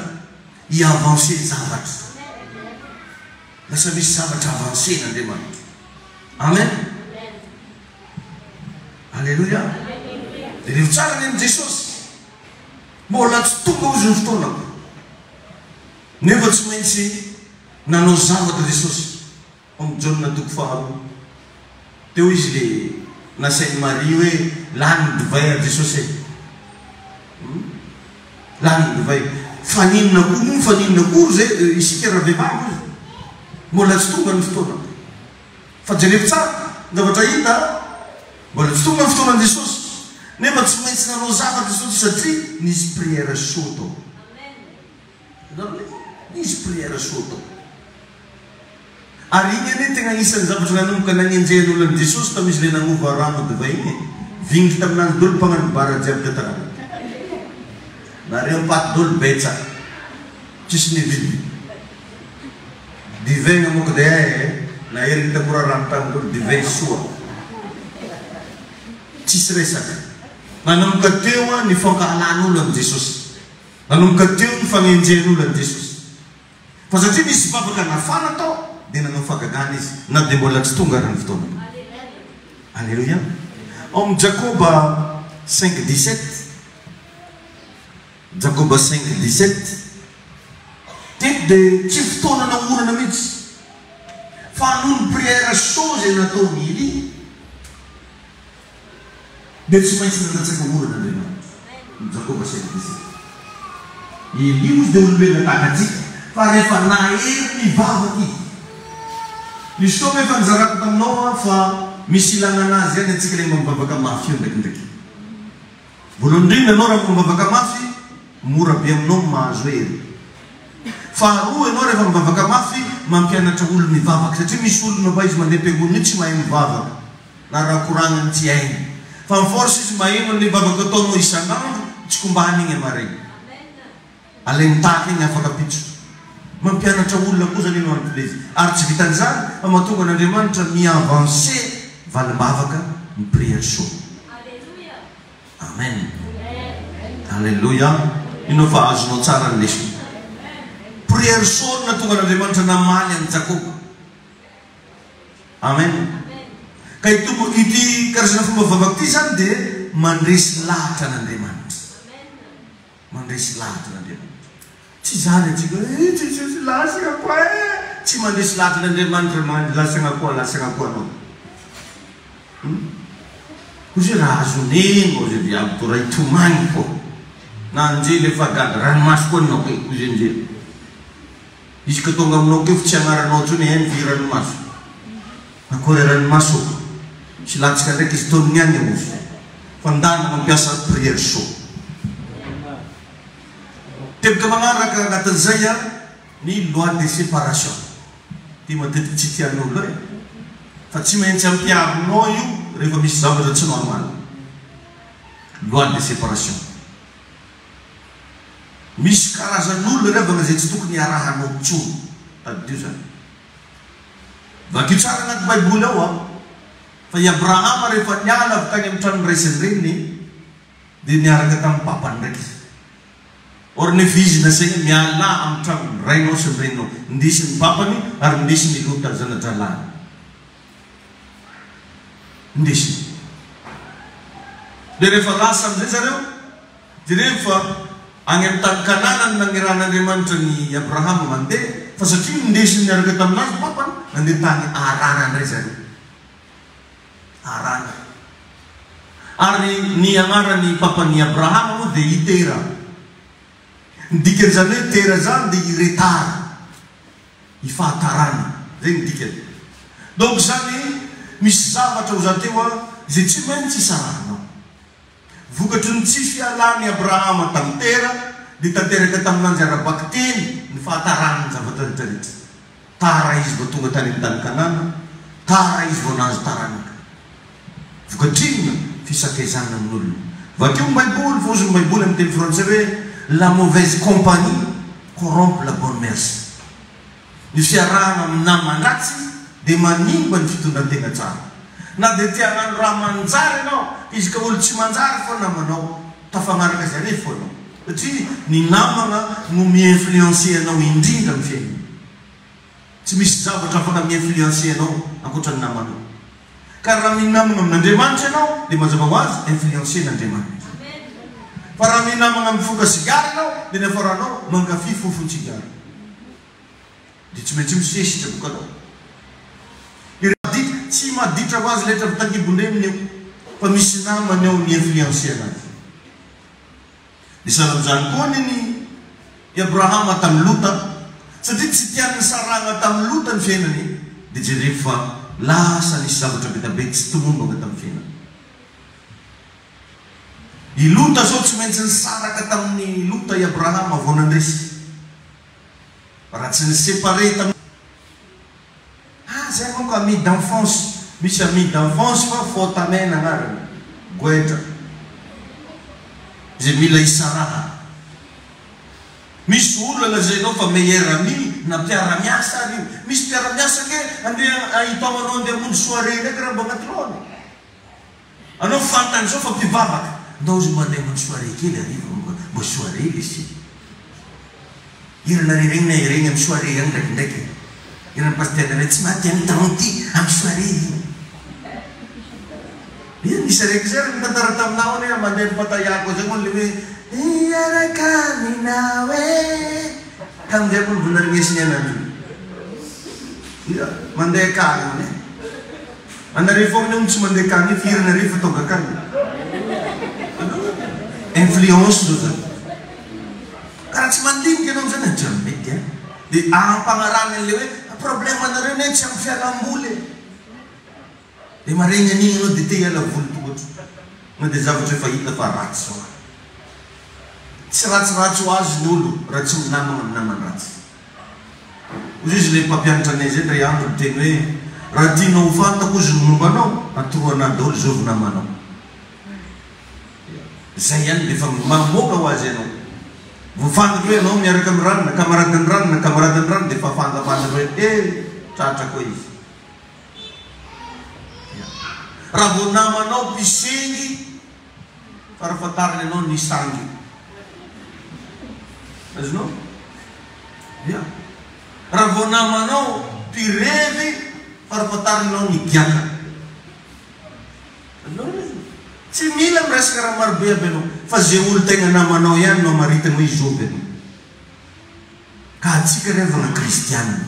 A: hiavancer zavatra. Lasa misy zavatra avancé n'Andriamanitra. Amen. Alléluia. Dia rehefa tsara ny Jesosy mbola tsy tonga ozy ny fotoanako nefa tsy maintsy nanao zavatra Jesosy. Amin'ny Jaona toko faharoa teo izy le nasainy Maria hoe lany divay a Jesosy lany divay faninona koa moa faninona koa zay isika raha vehivavy izy mbola tsy tonga ny fotoanako fa jerevy tsara zavatra hita mbola tsy tonga ny fotoanan Jesosy nefa tsy maintsy nanao zavatra Jesosy satria nisy prière chaud tao. Nisy prière chaud tao. Ary igny ane tena isan'ny zavatra nanomboka nanenjehan'olona ny Jesosy tamisy le nanova rano divay igny vingitra amin'azy dolo mpagnano bara jiaby tatarana nareo mpaty dolo betsaka tsisy nividy divay na moka dia na hery tamora rano tamin'olo divay soa tsisy resaka. Nanomboka teo ny fankahalan'olo amin'ny Jesosy, nanomboka teo ny fanenjehan'olo amin'ny Jesosy fa satria misy vavaka nafana tao dia nanao fagagana izy na dia mbola tsy tonga raha ny fotoana. Alléluia. Ao amin'ny Jacoba 5:17, Jacoba 5:17 teny dia tsy fotoana naorana mihitsy fa noho ny prière chaud zay natao mily dia tsy maintsy nanatsaka orana Andriamanitra. Jacoba 5:17 ilio izy dia olombelona tahakatsika fa rehefa nahery mivavaka izy nisy toa efa nizarako taminao fa misy ilana anazy any antsika le mambavaka mafy io ndraikindraiky. Voalohany indrindra anao raha mambavaka mafy mora be aminao mahazo hery. Faharoa ianao rehefa mivavaka mafy mampianatra olo mivavaka satria misy olona mba izy mandeha am-piangonana tsy mahay mivavaka na raha koragnany tsy hainy fa miforce izy maheno an'ilay vavaka ataonao isan'andro tsy kombany igny amaregny alainy tahaka igny afaka pitso mampianatra olona koa zany ianao an'lezy ary tsy vitan'izany fa mahatonga an'Andriamanitra miavancé valimbavaka ny prière chaud. Amen. Alléluia. Inao fa azonao tsara ny lesona. Prière chaud natonga an'Andriamanitra namaly an'i Jacoba. Amen. Ka ity karazana fomba vavaka ity zany dia mandresy lahatra an'Andriamanitra. Mandresy lahatra an'Andriamanitra. Tsy zany atsika tsy lasana koa tsy mandresy lahatra an'Andriamanitra lasana koa anao. Kozy raha azoneno zay viavy to raha itomany koa na anjely efa gady ranomasy koa anao ke kozy anjely izy ka tonga aminao ke fa tsy agnaranao tsony hainy vy ranomaso akory ranomaso tsy latsika ndraiky izy toniny any amozy fandana mampiasa prière chaud. Teboka magnaraka agnatin'izay ny loi de séparation ty matetiky tsy tian'olo fa tsy maintsy ampiarinao io rehefa misy zavatra tsy normal. Loi de séparation. Misy karazan'olona revana zay tsy tokony arahanao tsoro. Tadio zany. Vakio tsara anaty Baiboly ao fa i Abrahama rehefa niala avy tany amin'ny trano raisiny reny dia niaraka tamin'ny papany ndraiky izy. Or nefa izy nasaina miala amin'ny trano rainao sy ny renao, indesy ny papany ary indesy ny Lota zana-dralany. Indesy. Dia rehefa lasa amin'izay zareo, dia rehefa any amin'ny tany Kanana nangeran'Andriamanitra ny Abrahama mandeha, fa satria indesy niaraka taminazy papany, nandeha tany Harana indray zareo. Harana. Ary ny anaran'ny papany Abrahama moa dia Itera. Ny dikan'izany hoe Tera zany dia iretara, ifahatarana. Zay ny dikany. Donc zany misy zavatra ho zateo izay tsy maintsy isarahanao. Vokatry ny tsy fialany Abrahama tamin'ny Tera, dia tanteraka tamin'anjy arabaky teny ny fahatarana ny zavatra rehetrarehetra. Tara izy vao tonga tany amin'ny tany Kanana, tara izy vao nahazo taranaka. Vokatrina fisakaizana amin'olona. Vakeo ny Baiboly, fozony Baiboly amin'ny teny frantsay hoe la mauvaise compagnie corrompt la bonne mère. Ny fiarahana amin'ny naman-dratsy dia manimba ny fitondran-tena tsara. Na dia tia hagnano raha manjary ianao, izy ka olo tsy manjary foa namanao, tafagnaraka azy ane foanao. Satria ny namana no mi-influencer anao indrindra amin'ny fiainana. Tsy misy zavatra afaka mi-influencer anao ankoatra ny namanao. Ka raha minamana amin'Andriamanitra ianao, dia mazava ho azy influencer n'Andriamanitra. Fa raha minamana mifoka sigara ianao, dia nefaranao mankafy fofon-tsigara. Dia tsy maintsy misesitra bokanao. Tsy maditra ho azy letra vitangibondreminy eo, fa misy namany eo ny influencer anazy. Dia sahala amin'izany koa ny Abrahama tamin'ny Lota, satria tsy tian'ny saranga tamin'ny Lota ny fiainany, dia jereo fa lasa nisy zavatra betabe tsy tomombana tamin'ny fiainany. I Lota zao tsy maintsy nisaraka tamin'ny Lota i Abrahama vao nandresy. Raha tsy nisépare tamin'ny zay manko ami d'enfance, misy ami d'enfance fa faotamena agnarany, goetra. Zay mila isaraha. Misy olona lazainao fa meilleur ami na mpiara-miasa ary io. Misy mpiara-miasa ke andeha ahitamanao andeha hamonjy soirée ndraiky raha mba agnaty loany. Anao fantany zao fa mpivavaka. Ndao izy mandeha hamonjy soirée kely ariva, mbo soirée izy. Irana regny na iregny amin'ny soirée agny ndraikindraiky. Irana pasteur re tsy maty amin'ny taon ty amin'ny soirée. Misy araiky zay mitantara taminao any mandeha patayako zay moa le hoe iaraka aminao tamin'izay koa vonaregnesiny anany. Mandeha akany any. Anareo foana io tsy mandeha akany io, firinareo fa tonga akany. Influence zao zany. Karaha tsy mandinika ianao zany hatrany mety. Dia ampagnarana le hoe problème anareo ne tsy amin'ny fialam-boly. Dia maregny an'igny anao dia te hiala voly tokotra. Na dia zavatra efa hita fa ratsy zao. Tsy ratsiratsy ho azy ny olo raha tsy minamana amin'ny namany ratsy. Ozy izy le mpampianatra anay zay ndray andro miteny hoe raha tianao ho fantako izy ny mombanao, atoroana daholo zao vao namanao. Zay ihany dia efa mamoaka ho azy ianao. Vao fantako hoe ianao miaraka amin'ny rano, na kamaradiny rano, na kamaradiny rano, dia efa fantapantatra hoe tratra koa izy. Raha vao namanao mpisengy, farafatariny ianao nisangy. Azonao? Ia. Raha vao namanao mpirevy, farafatariny ianao nigiaka. Tsy mila miresaka raha marobe aby ianao, fa zay olo tegna namanao ihany no maritana hoe izoby ianao. Ka atsika revana kristianina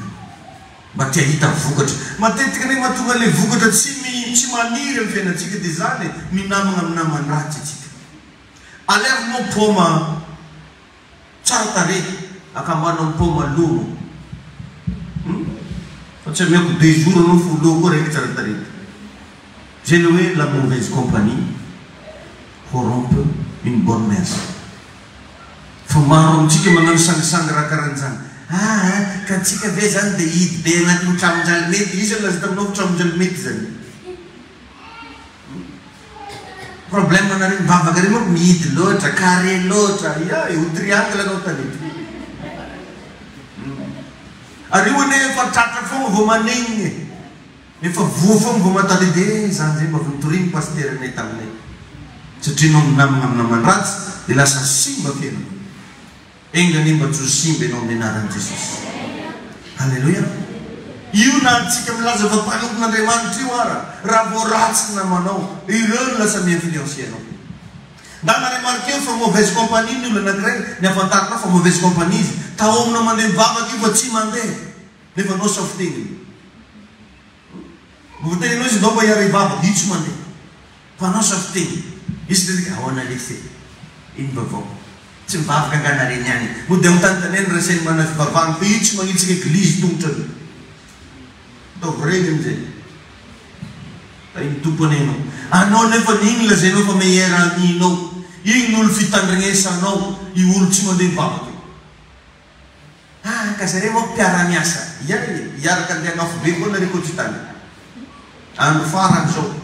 A: mba tia hita vokatra. Matetika ne mahatonga le vokatra tsy maniry amin'ny fiainantsika dia zany minamana amin'ny namany ratsy atsika. Alevinao paoma tsara tarehy, akamanao paoma lomo. Fa tsy amiako 2 jours anao folo koa raiky tsara tarehy. Zay le hoe la mauvaise compagnie corrompt une bonne mère. Fa maro amintsika magnano sangisangy raha karahan'izany. Ka antsika ve zany dia hidy be agnatin'ny tramonjaly mety. Izy laza taminao tramonjaly mety zany. problème na rin bavaka rin mo mid loatra carré loatra ya o triangle no tani ari o ne fa tatra fo vo maning ne fa vo fo vo matali de zanje ma venturim pasteur ne tamne satria no nam rats de lasa simba fena enga nimba tsu simbe no menaran Jesus haleluya io na tsika milaza fa panompon'Andriamanitra io ara raha voaratsy na manao ireo lasa mi-influencer anao nda naremarqué fa mauvaise compagnie ny olo anankiray ny afantarina fa mauvaise compagnie izy tahomina mandeha mivavaka io fa tsy mandeha nefa anao safitegniny voateny anao izy ndao mba hiara hivavaka io tsy mandeha fa anao safitegniny izy dedika ahoana lesy iny vavao tsy mivavaka anganareny ihany mo dia mitantaneny raseny mana fivavahana fa io tsy magnitsika eglizy tongotra ataovy regny amizay iny tompony anao anao nefa igny lazainao fa meilleur aminao igny n'olo fitandrignesanao io olo tsy mandeha mivavaka kasare mo mpiara-miasa iaraka andeha anafo be koa nareo koa tsy tany andro farany zao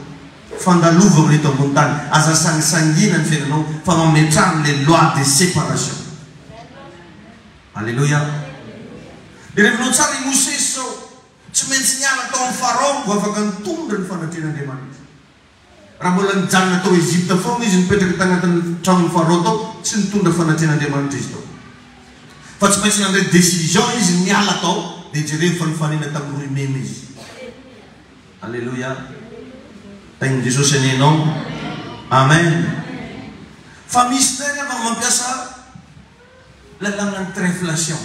A: fandalovana reto ambony tany aza sangisangina ny fiainanao fa mametrano le loi de séparation alleluia de revinao tsara i Mosesy zao tsy maintsy niala tao amin'ny Pharaon vo afaka nitondra ny fanatrehan'Andriamanitra raha mbola nijanona tao Egypte foana izy nipetraka tagnatin'ny tranon'ny Pharaon tao tsy nitondra fanatrehan'Andriamanitra izy tao fa tsy maintsy nandray décision izy niala tao dia jereo fa nifanena tamin'ny rimeme izy alleluia tain'i Jesosy aninao amen fa misy tena afaka mampiasa lalànan'ny tréflation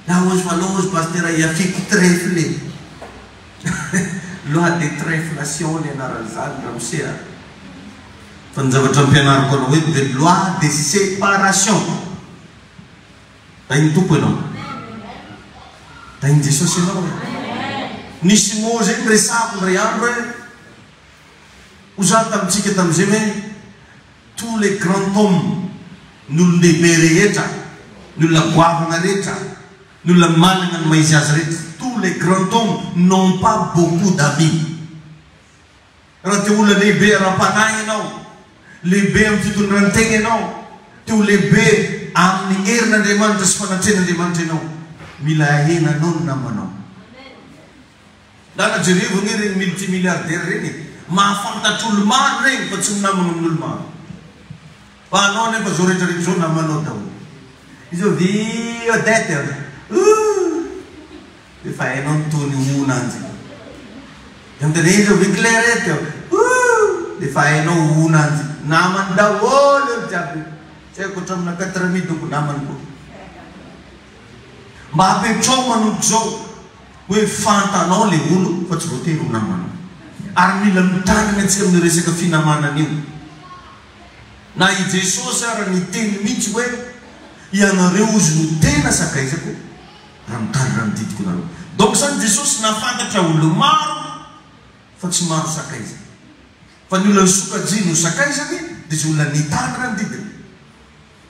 A: là ozy falozy pasteur iafiky trèfle loi de tréflation ny anaran'izany ramosea fa ny zavatra ampianariko anao hoe de loi de séparation tainy tompo ianao tainy Jesosy ianao nisy mo zay miresako ndray andro hoe oza tamitsika tamizay hoe tous les grands hommes n'olondehibe rehetra ny olona goavana rehetra ny olona manana ny maizy azy rehetra tous les grands hommes n'ont pas beaucoup d'amis raha te olona lehibe ara-panahy ianao lehibe amin'ny fitondran-tegna ianao te ho lehibe amin'ny herin'Andriamanitra sy fanatrehan'Andriamanitra ianao mila ahenanao ny namanao dana jerevo ny reny multimilliardaire reny mahafantatra olo maro regny fa tsy minamana amin'olo maro fa anao nefa zao rehetrarehetra zao namanao daholo izy io vi odette efa hainao nytony ona anjy amtene izy io vi clarette efa hainao ona anjy namany daholo jiaby tsy haiko hatramina 4 doko namany koa mba hapetrao manomboka zao hoe fantanao le olo fa tsy voatery ho namanao ary mila mitanana antsika amin'ny resaka finamanana io na i Jesosy ara niteny mihitsy hoe ianareo ozy no tena sakaizako raha mitanana mididiko nareo donc zany Jesosy nafantatra olo maro fa tsy maro sakaiza fa ny olona sokajy no sakaizany dia zay olona nitanana mididiny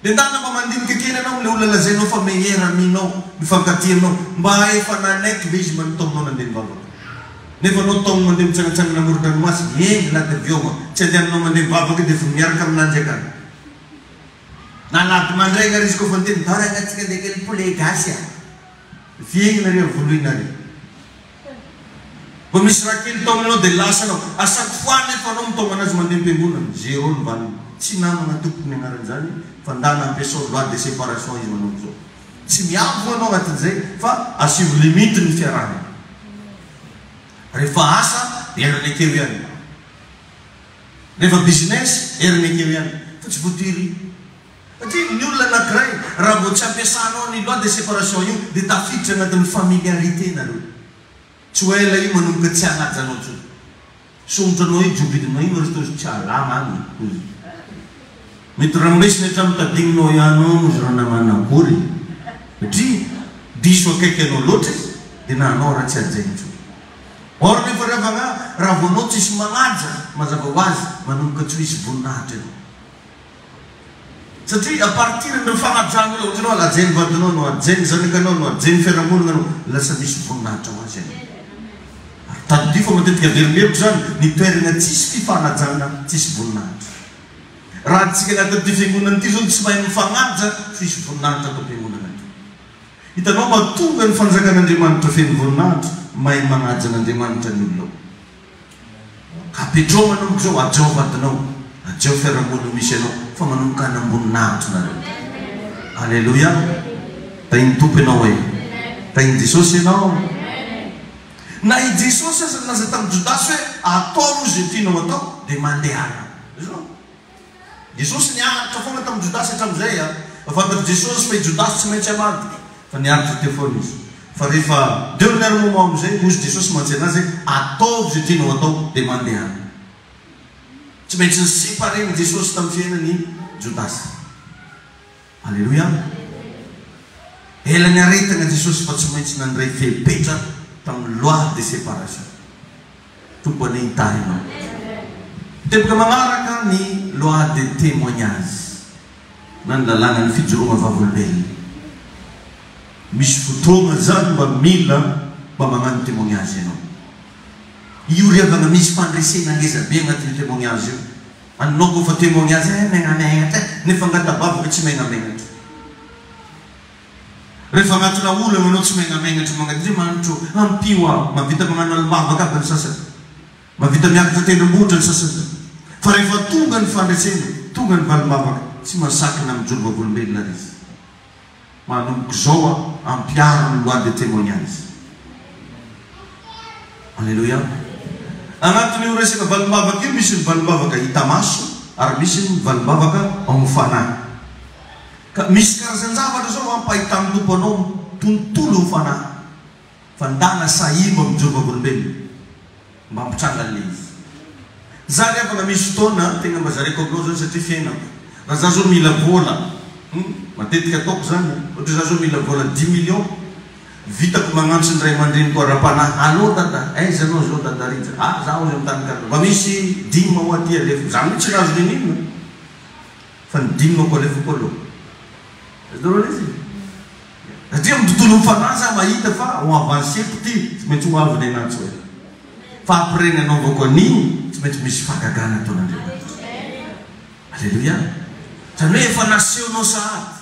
A: dia ndana mba mandinika kely anao le olona lazainao fa meilleur aminao mifankatianao mba efa nanaiky ve izy manotaonao nandeha mivavaka nefa anao taogno mandeha mitsangatsangana amoron-dranomasy engy laty avioma tsy andehananao mandeha mivavaka dia fa miaraka aminanjy akany nalaty mandraigna ary izy koa fa niteny dara agnatsika ndeha kely poulet gasy fiegny nareo voloinareo fa misy raha kely tao aminao dia lasanao asaky fois nefa anao mitao manazy mandeha mpiangonana zéro ny valiny tsy namana tompony agnaran'izany fa ndana ampiasao loi de séparation izy manao zao tsy miavo anao agnatin'izay fa asivo limite ny fiarahana rehefa asa erany akeo ihany rehefa business erany akeo ihany fa tsy voatery satria ny olona anankiray raha vo tsy ampiasanao ny loi de séparation io dia tafiditra agnatin'ny familiarité nareo tsy ho ela io manomboka tsy anajanao tso somotranao io jobidinao io resitozy tsy alama any mety raha miresiny hatra mitadinginao ianao zy raha namanakory satria diso akaiky anao loatra izy dia nanao raha tsy ajaintso or nefa rehefa raha vonao tsisy manaja mazava ho azy manomboka tsy ho isy voninahitra ianao satria apartir ny fanajano io ohatranao alajainy vadinao no ajainy zanakanao no ajainy fiarahamonina anao lasa misy voninahitra ho azy any ary Tadi fa matetika verimberiko zany ny toerana tsisy fifanajana tsisy voninahitra. Raha tsika anaty fiangonana ity zao tsy mahay mifanaja tsisy voninahitra atao fiangonana ity. Hitanao mahatonga ny fanjakan'Andriamanitra feno voninahitra mahay manaja n'Andriamanitra ny olona. Kapetrao manomboka zao ajao vadinao, ajao fiarahamonina misy anao fa manomboka anamboninahitra nareo. Alleluia. Tainy tompo ianao hoe tainy Jesosy ianao. Na i Jesosy aza naza tamin'ny Jodasy hoe atao zay tianao atao dia mandehana. Jesosy niaritra foana tamin'ny Jodasy hatramin'izay afantatry Jesosy fa i Jodasy tsy maintsy hamady fa niaritra teo foana izy. Fa rehefa dernier moment amin'izay ozy Jesosy mantsy anazy atao zay tianao atao dia mandehana. Tsy maintsy nisepareny Jesosy tamin'ny fiainany Jodasy. Alleluia. Ela niaretana Jesosy fa tsy maintsy nandray fepetra tamin'ny loi de séparation. Tompony hitahinao. Teboka magnaraka ny loi de témoignage. Na ny lalàna ny fijoroana vavolombelona. Misy fotoana zany mba mila mba magnano témoignage ianao. Io riavana misy fandresena ngezabe agnatin'ny témoignage io. Anao koa fa témoignage megnamenatra nefa angatabavaka tsy megnamenatra. Rehefa agnatina olana anao tsy megnamenatra magnadriamanitro ampio mavita magnano alimavaka aby ny sasany. Mavita miakatra tendrombohitra ny sasany. Fa rehefa tonga ny fandresena, tonga ny valimavaka, tsy masakina mijoro vavolombelona izy. Manomboka zao ampiaro ny loi de témoignage. Alleluia. Agnatin'io resaka valimavaka io misy ny valimavaka hita maso ary misy ny valimavaka amofanahy. Ka misy karazan-javatra zao ampahita amin'ny tompo anao tontolo mifanahy. Fandana sahima mijoro vavolombelona mba hampitranga le izy. Zany afaka misy fotoana tegna mba zareko aminao zany satria fiainako. Raha za zao mila vola, matetika ataoko zany, ohatra za zao mila vola 10 millions, vitako magnantso ny ray aman-dreniko ara-panahy. Allô dada, aiza anao zao dada rija? Zaho zao mitany karta. Mba misy 10 ho aty alefo. Za mitsy nazo nenina. Fa ny 10 ko alefo aloha. Zdoro izy. Satria amin'ny tontolo mifanahy za mahita fa ho avanceko ty, tsy maintsy ho avy ny anatso hoe. Fa après ny anaovako an'iny, tsy maintsy misy fagagana ataon'Andriamanitra. Alleluia. Zany hoe efa naseonao sahady.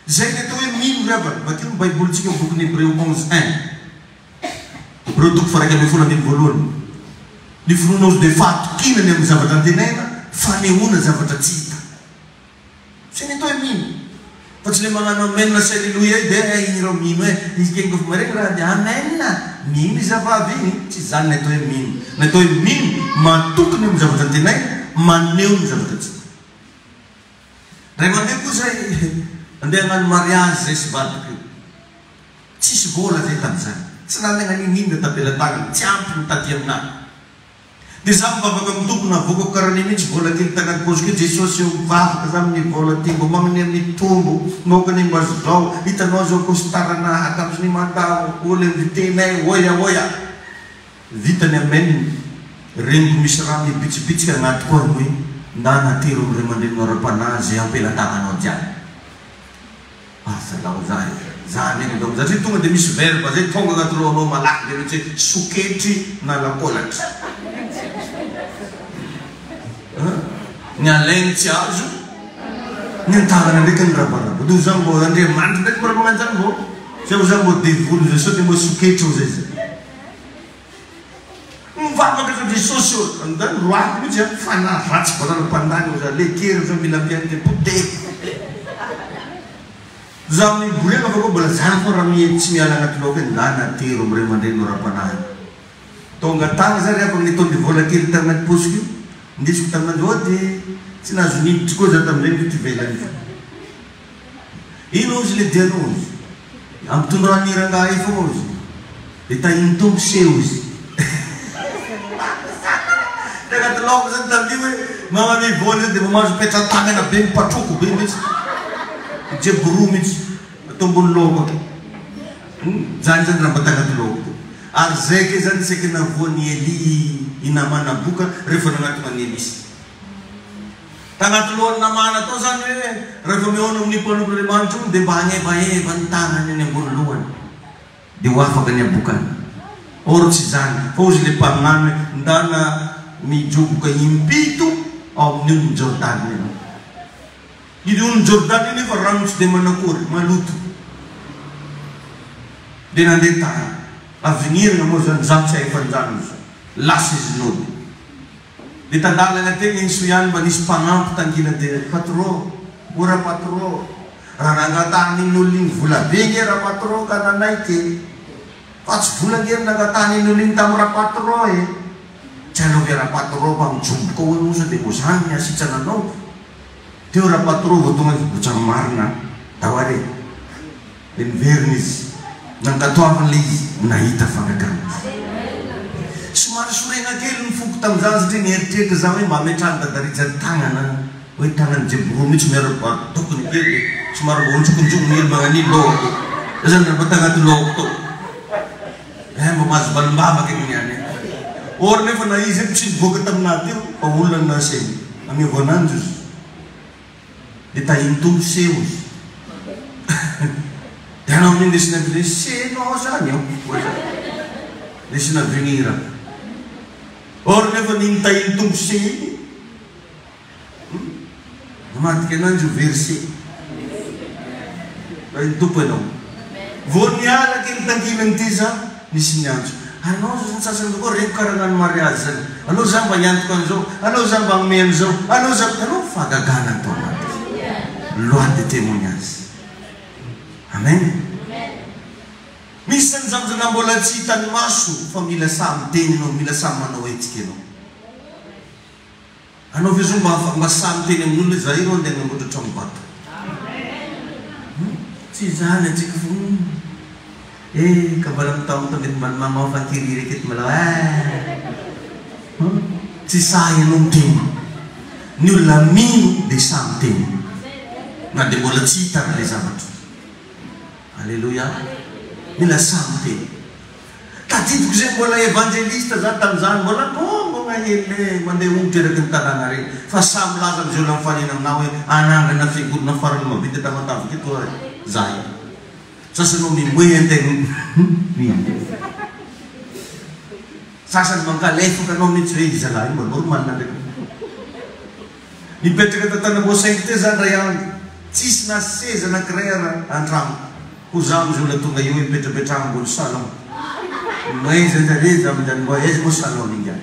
A: Zay ny atao hoe mino riavana. Bakeo ny baibolitsika boky Hébreu 11:1. Hébreu toko faraka ambin'ny folo ambin'ny voalohany. Ny finoana dia fahatokinany amin'ny zavatra antenaina, fanehoana zavatra tsy hita. Zay ny atao hoe mino. Fa tsy le magnano amen na salleluia dia iny rao mino hoe izy kengo fa mareny raha dia amen mino izy avavy iny. Tsy zany ny atao hoe mino. Ny atao hoe mino matokony amin'ny zavatra antenaina, maneho ny zavatra tsy hita. Ray mandeha koa zay andeha hagnano mariage zay sy vadiko io. Tsisy vola zay tamin'izany. Tsy nanena ninina tapela-tagna, tsy ampy mitaty aminahy. Dia za mivavaka amin'ny tompo navokako karaha ny mihitsy vola kely tagnaty pôziko Jesosy eo mivavaka za amin'ny vola ty mbo magnany amin'ny tombo maokany mba zao hitanao zao kostarana hakaminy mandamo olo invitenay oya vitany amen reniko misy raha mibitsibitsika agnaty koa hoe nda natero amin'ny ray aman-dreniny ara-panahy zay ampela-tagnanao jiaby. Salao zay zany eny dao satria tonga dia misy verbe zay tonga agnaty lohanao malaky dia mihitsy hoe soketry na lakolatra. Ny alainy tsy azo ny antagana ndraiky ny rabaraba. Do za mbo Andriamanitra ndraiky mbola magnano zany mbo zay za mbo devolo zay sao dia mbo soketry ho zay zay. Mivavaka za Jesosy eo andany roako mihitsy fanahy ratsy bolana mpandany za lekery za mila ampiany dia poteko. Za miborena fa koa mbola zany fo raha tsy miala agnaty laoka hoe nda natero amin'ny ray aman-dreniny ara-panahy. Tonga tagny za rehefa nitondry vola kely tagnaty pôsiko io ndesiko tamin'andro ao dia tsy nahazo niditry koa za tamin'izay ny fivelany fa. Ino izy le dianao izy? Ampitondra nirangah io foana izy. Dia tahiny tombo seho izy. Agnaty laoka zany tamin'io hoe magname vola dia mamazo petra-tagnana be mipatroko be mihitsy. Jeboroa mihitsy atao ambony laoka. Zany zany raha mbatagnaty laoka. Ary zay ke zany saika navoan'ny Eli inamana boka rehefa nagnatona ny Elisy. Tagnaty lohan'ny namana tao zany hoe rehefa mihoana amin'ny mpanompon'Andriamanitra io dia mba hagnevaheva ny tagnany any ambony lohany dia ho afaka ny abokany. Or tsy zany fa ozy le mpagnano ndana mijoboka impito ao amin'io Jordan io. Io Jordan io fa rano tsy dia manakory, maloto. Dia nandeha tany. Avenirina moa zany zany tsy hay fanjany izy. Lasa izy nody. Dia tandalana tegna iso ihany mba nisy mpanampy tangina dia patron, ora patron. Raha nangatahany n'olona vola be nge raha patron ka nanay kely. Fa tsy vola nge nangatahany n'olona tamin'ny raha patron e. Tsy hanao ve raha patron fa mijoboka hoe mosa dia mo zany ny asitrananao. Teo raha patron vao tonga votra marina taware. Dia niverina izy. Nankatoavana izy nahita fangakana. Somary sorena kely ny foko tamin'izany satria nieritreritra za hoe mba metrany dadarija tagnana hoe tagnany jeboro mihitsy miaraka tokony kely somary mba onjokonjogo ny magnani loko. Zany mba tagnaty loko to. Mba mahazo balimbavaka igny niany. Or nefa na izy tsy nivoaka taminaty io fa olona naseny. Agneva ananjy izy. Dia tahiny tombo seho izy. Dia anao amin'iny lesina vile senao zany ao. Lesina venira. Or nefa niny tahiny tombo seho igny. Namatika ananjy io verse. Fa iny tompo ianao. Vao niala kely tanginany ty zany. Nisy niantso. Anao zany sasany koa reko karanano mariage zany. Anao zany mba hiantoka an'izao. Anao zany mba hanome an'izao. Anao zany anao fagagana tao anaty. Loi de témoignage. Amen. Misy zany zany mbola tsy hitany maso fa mila samy teninao, mila samy manao etsika anao. Anao ve zao mba samy teny amin'olona za iro andeha namboatra tranombato. Tsy zany atsika fo. Kabala mitao mety mamao fankiriry eketo malao. Tsy sahy anao miteny. Ny olona mino dia samy teny. Na dia mbola tsy hitany le zavatra. Alléluia. Mila samy teny. Tadidiko zay mbola evangelista za tamin'izany mbola mbonga hely mandeha ongotra eraky ny tanàna regny. Fa samy laza am'izao la mifanena aminao hoe anangana fiangonana farany mavita tamatavika eto zay. Sasanao mimoe antegna. Sasany mankalefaka anao mihitsy hoe izy alahy mba normal na ndraiky. Nipetraka tatanamboasaingy te zany ray andro. Tsisy na seza na kirera antrano. Ho za am'izao la tonga eo mipetrapetraha ambony salon. Maiza zany za amin'izany mba aiza moa salon ingany.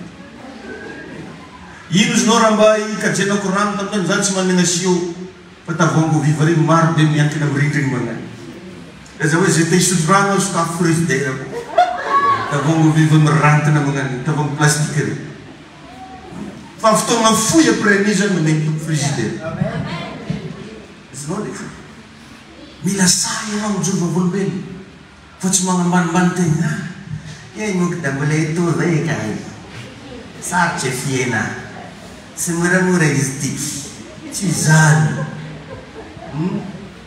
A: Ino izy nao raha mba ikajenako rano tamin'izany zany tsy manana sio. Fa tavoango viva reny maro be miantrika mirindriny magnany. Za hoe zay te hisotro rano ao sakafo frigidaire ako. Tavoango viva mirantina magnany tavoango plastique reny. Fa fotoagna foy après an'izy zany manengy frigidaire. Izinao le mila sahy ianao mijoro vavolombelona fa tsy magnambanimbany tegna. Moka da mbola eto zay ka sarotra fiena tsy moramora izy tiky tsy zany.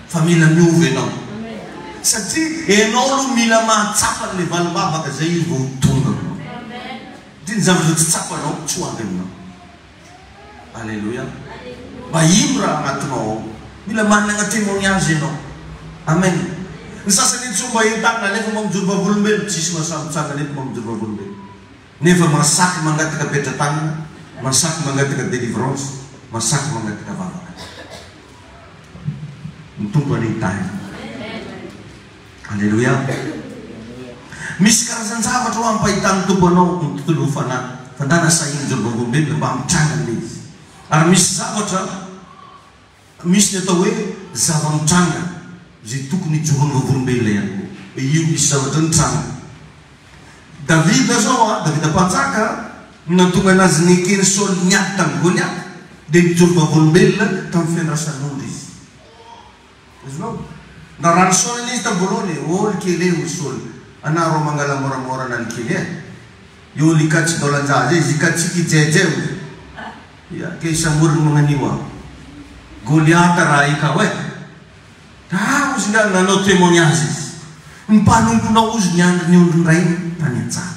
A: Fa mila miova ianao satria ianao aloha mila mahatsapa le valimbavaka zay izy vao tonga. Dia ny zavatra tsy tsapanao tsy hoavy aminao. Alléluia. Mba ino raha agnatinao ao. Mila manana témoignage ianao. Amen. Ny sasany etsy mba entana nefa mamijoro vavolombelona tsisy mahasambotsangana eto mamijoro vavolombelona. Nefa masaky mangataka petra-tanana, masaky mangataka délivrance, masaky mangataka vavaka. Ny tompo anentahina. Alléluia. Misy karazany zavatra ho ampahitany tompo anao ny tontolo fanahy. Fandana sahiny mijoro vavolombelona mba mitrangana le izy. Ary misy zavatra misy ny atao hoe zava-mitranga zay tokony hijoron'ny vavolombelona ihany koa. Io misy zavatra nitranga. Davida zao Davida mpanjaka natonga anazy nekeny Saul niaty tamin'ny Goliath dia nijoro vavolombelona tamin'ny fiandrasan'ondry izy. Azonao? Na rano Saul izy tamin'ny voalohany ôly kely eo Saul. Anao ro mangala moramora na likely io likatsy daolanjaza izy ikatsika ijejeo. Ke isamoriny magnanio aho. Goliath raha ika hoe ozy nga nanao témoignage izy. Mimpanomponao ozy niandry ny ondrony ray tany an-tsara.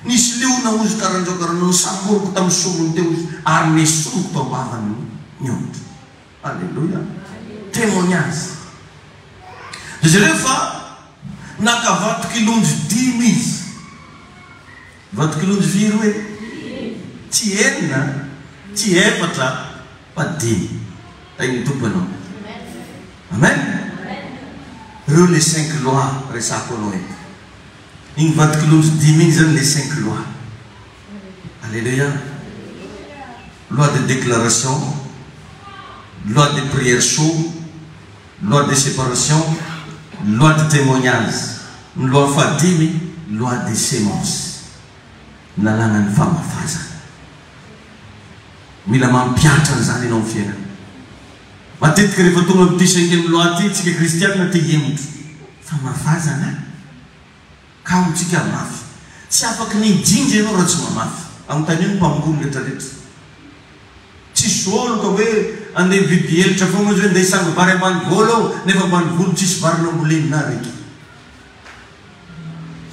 A: Nisy leona ozy karan'izao karanao samboriko tamin'ny somony teo izy ary nesomoko tao ambavany ny ondry. Alléluia. Témoignage. Izy rehefa nakavatoky ilondry 10 izy Vatokilonjy firy hoe tsy enina tsy efatra fa dimy taigny tompo anao. Amen. Reo les 5 lois resako anao eto. Igny vatokilonjy dimy igny zany les 5 lois. Alléluia. Loi de déclaration, loi de prière chaude, loi de séparation, loi de témoignage, loi fadimy, loi de sémence. Nalagnan'ny famafazana. Mila mampiatra zany ianao amin'ny fiainana. Matetika rehefa tonga amin'ity 5e loi ty tsika kristianina te hemotro. Famafazana. Ka tsika mafy. Tsy afaky nijinja ianao raha tsy mamafy. Amin'ny tany io mpamongolo rehetrarehetra. Tsisy olo ka hoe andeha vidy helitra foana hoe andeha hisango vary ambany volo nefa ambany volo tsisy vary nambolenina reky.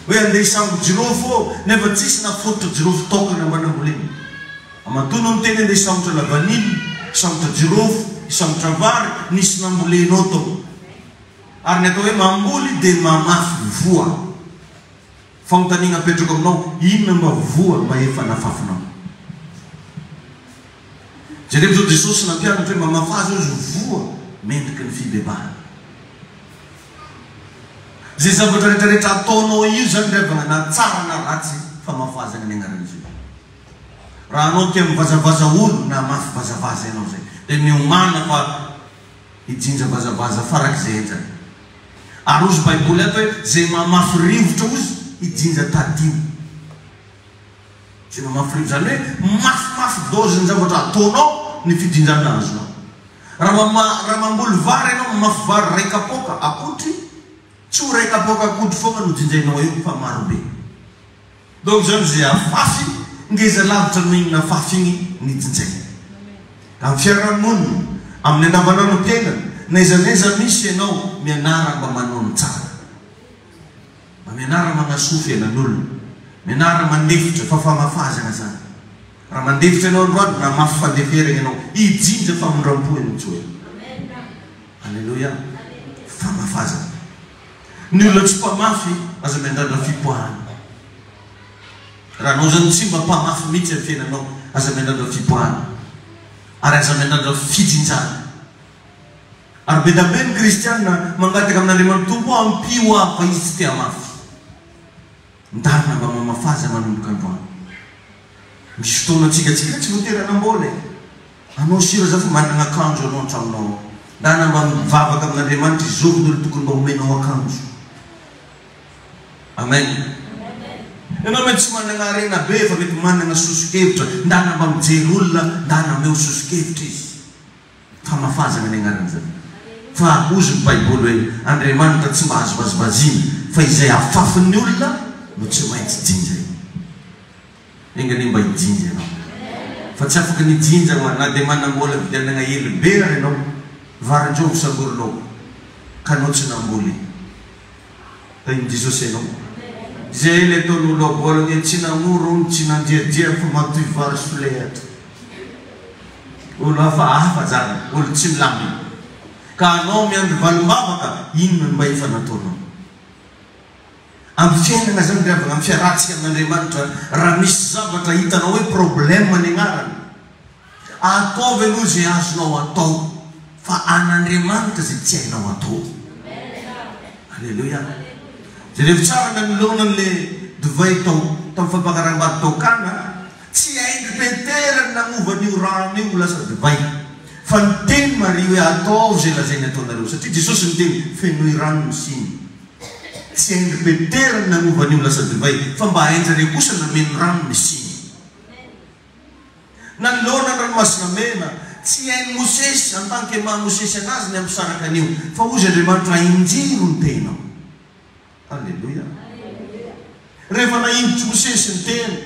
A: Hoe andeha hisango jirofo nefa tsisy nafototra jirofo tokana ambany nambolenina. Amatono miteny andeha hisambotra lavanily, hisambotra jirofo, hisambotra vary, nisy nambolenao tao. Ary ny atao hoe mamboly dia mamafy voa. Fanontaniana apetraka aminao, inona mba voa mba efa nafafinao. Jereo zao Jesosy nampianatra hoe mamafazy izy voa mendriky ny fibebahana. Zay zavatra rehetrarehetra ataonao io zany revana na tsara na ratsy famafazana ny agnaran'izy io. Raha anao tia mivazavaza olo na mafy vazavaza ianao zay, dia miomana fa hijinja vazavaza farak'izay zany. Ary ozy Baiboly ato hoe zay mamafy rivotra ozy hijinja tadio. Zay mamafy rivotra zany hoe mafimafy dozy ny zavatra ataonao ny fijinjana azonao. Raha mamboly vary ianao mamafy vary ray kapoka akotry, tsy ho ray kapoka akotry foana no jinjainao io fa marobe. Donc zany zay afafy ngeza lavitra noinona afafy igny nijinjaina. Ka amin'ny fiarahamonina amin'ny andavanandro tena naizanaiza misy ianao mianara mba manao ny tsara. Mba mianara manasofy fiainan'olona, mianara mandefitra fa famafazana zany. Raha mandefitra ianao androany na mafy fandeferana ianao hijinja famondram-poany mitsoe. Alleluia. Famafazana. Ny olona tsy mpamafy aza miandrandra fipoahana. Raha anao zany tsy mba mpamafy mihitsy amin'ny fiainanao aza miandrandra fipoahana. Ary aza miandrandra fijinjana. Ary be da be ny kristianina mangataka amin'Andriamanitra tompo ampio aho fa izy tsy tia mafy. Ndarina mba mamafaza manomboka androany. Misy fotoana tsika tsy voateranam-bola. Anao sira za fa manana akanjo anao an-tragnonao. Ndarina mba mivavaka amin'Andriamanitra izovy ny olo tokony mba omenao akanjo. Amen. Ianao mety tsy manana arena be fa mety manana sosokevitra. Ndarina mba mijery olona, ndarina omeo sosokevitra izy. Famafazana ny agnaran'izany. Fa ozy ny Baiboly hoe Andriamanitra tsy mahazo vazivazina fa izay afafin'ny olona no tsy maintsy jinja. Engany mba hijinja ianao. Fa tsy afaka nijinja na dia manambola vidianana hely be ianao varan-dreo misagoronao ka anao tsy namboly. Tain'i Jesosy ianao. Zay le ataon'olo abola hoe tsy namoro tsy nandiadia fa matoy vary solehatra. Olo hafa zany, olo tsy milamina. Ka anao miandry valim-bavaka, inona mba efa nataonao. Amin'ny fiainana zany ravana amin'ny fiarahantsika amin'Andriamanitra, raha misy zavatra hitanao hoe problème ny agnarany, ataovy aloha zay azonao atao, fa an'Andriamanitra zay tsy hainao atao. Alleluia. Zay rehefa tsara nanolona an'le divay tao tamin'ny fampakaram-bady tao Kana, tsy haingo Petera namovany io rano io lasa divay. Fa ny teny Maria hoe atao zay lazainy ataonareo satria Jesosy miteny fenoy rano ny siny. Tsy haingo Petera namovany io lasa divay fa mba hainjareo kosa nameno rano ny siny. Nanolona ny ranomasina mena tsy hainy Mosesy en tant que maha-Mosesy anazy ny ampisaraka an'io fa ozy Andriamanitra injiro ny tenao. Alleluia. Rehefa naingitry Mosesy ny tena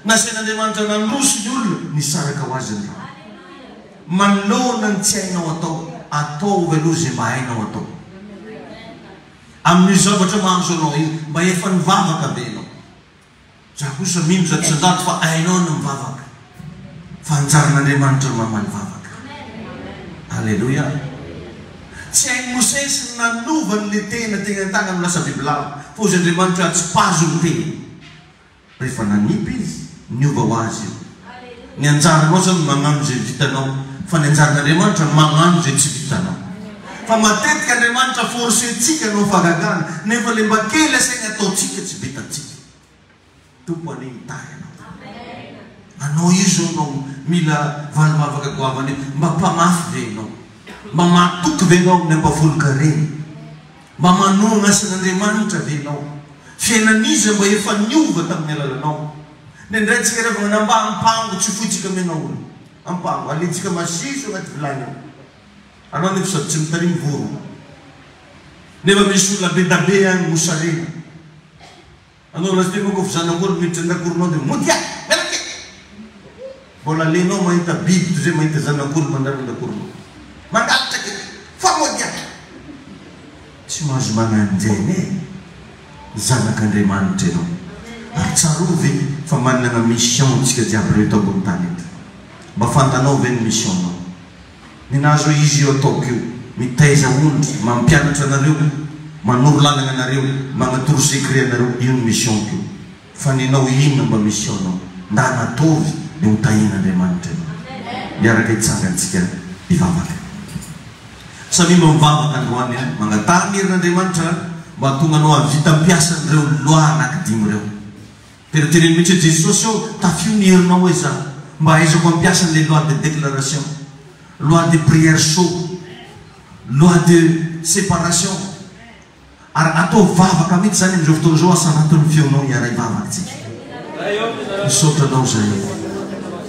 A: nasain'Andriamanitra nandroso ny olona nisaraka ho azy ny rano. Manolona ny tsy hainao atao, ataovy aloha zay mba hainao atao. Amin'ny zavatra mahazo anao io mba efa nivavaka be anao. Za kosa mino zato sanjato fa hainao no mivavaka. Fa anjaran'Andriamanitra mamaly vavaka. Alleluia. Tsy hainy Mosesy nanovany le tena tena an-tagnany lasa bibilava. Fa ozy Andriamanitra tsy pazo ny tena. rehefa nanipy izy niova ho azy io. Ny anjaranao zany magnano zay vitanao, fa ny anjaran'Andriamanitra magnano zay tsy vitanao. Fa matetika Andriamanitra forcentsika anao fagagana, nefa le mba kely asaigny ataontsika tsy vitantsika. Tompo an'igny tay anao io zao anao mila valy mavaka goavany mba mpamafy ve anao, mba matoky ve anao ny ambavolo-kareny, mba manona asan'Andriamanitra ve anao, fiainan'izy mba efa niova tamin'ny alalanao. Nendraitsika rehefa manamba ampango tsy foitsika menao ampango alentsika masiso agnaty vilany anao nefa sady tsy mitarimy voro, nefa misy olona be dabe agny mosarena anao lasiteny moko fizanak'olo miditra andakoronao dia modia melake mbola lenao mahita biby toy zay mahita zanak'olo mandalo andakoronao mangalatra ke fa modia tsy mahazo magnanjeny zanak'Andriamanitra ianao. Ary tsarovy fa manana mission tsika jiaby rehetra ambony tany eto, mba fantanao ve ny missionao. Ny nazo izy io ataoko io mitaiza ondry mampianatra anareo, manoro lalana anareo, magnatoro secret anareo, io ny missionko io. Fa ninao inona mba missionao nda natovy ny hotahin'Andriamanitra miaraka hitsangantsika hivavaka. Samy mba mivavaka androany magnatany herin'Andriamanitra mba tonga anao avita mpiasa an'ireo loa anankidimy reo. Teretereny mihitsy Jesosy eo tafio ny herinao hoe za mba aizako ampiasa an'le loi de déclaration, loi de prière chaud, loi de séparation. Ary atao vavaka mihitsy zany am'izao fotoana zao asa anatin'ny feonao hiara hivavakantsika. Misaotra anao zay,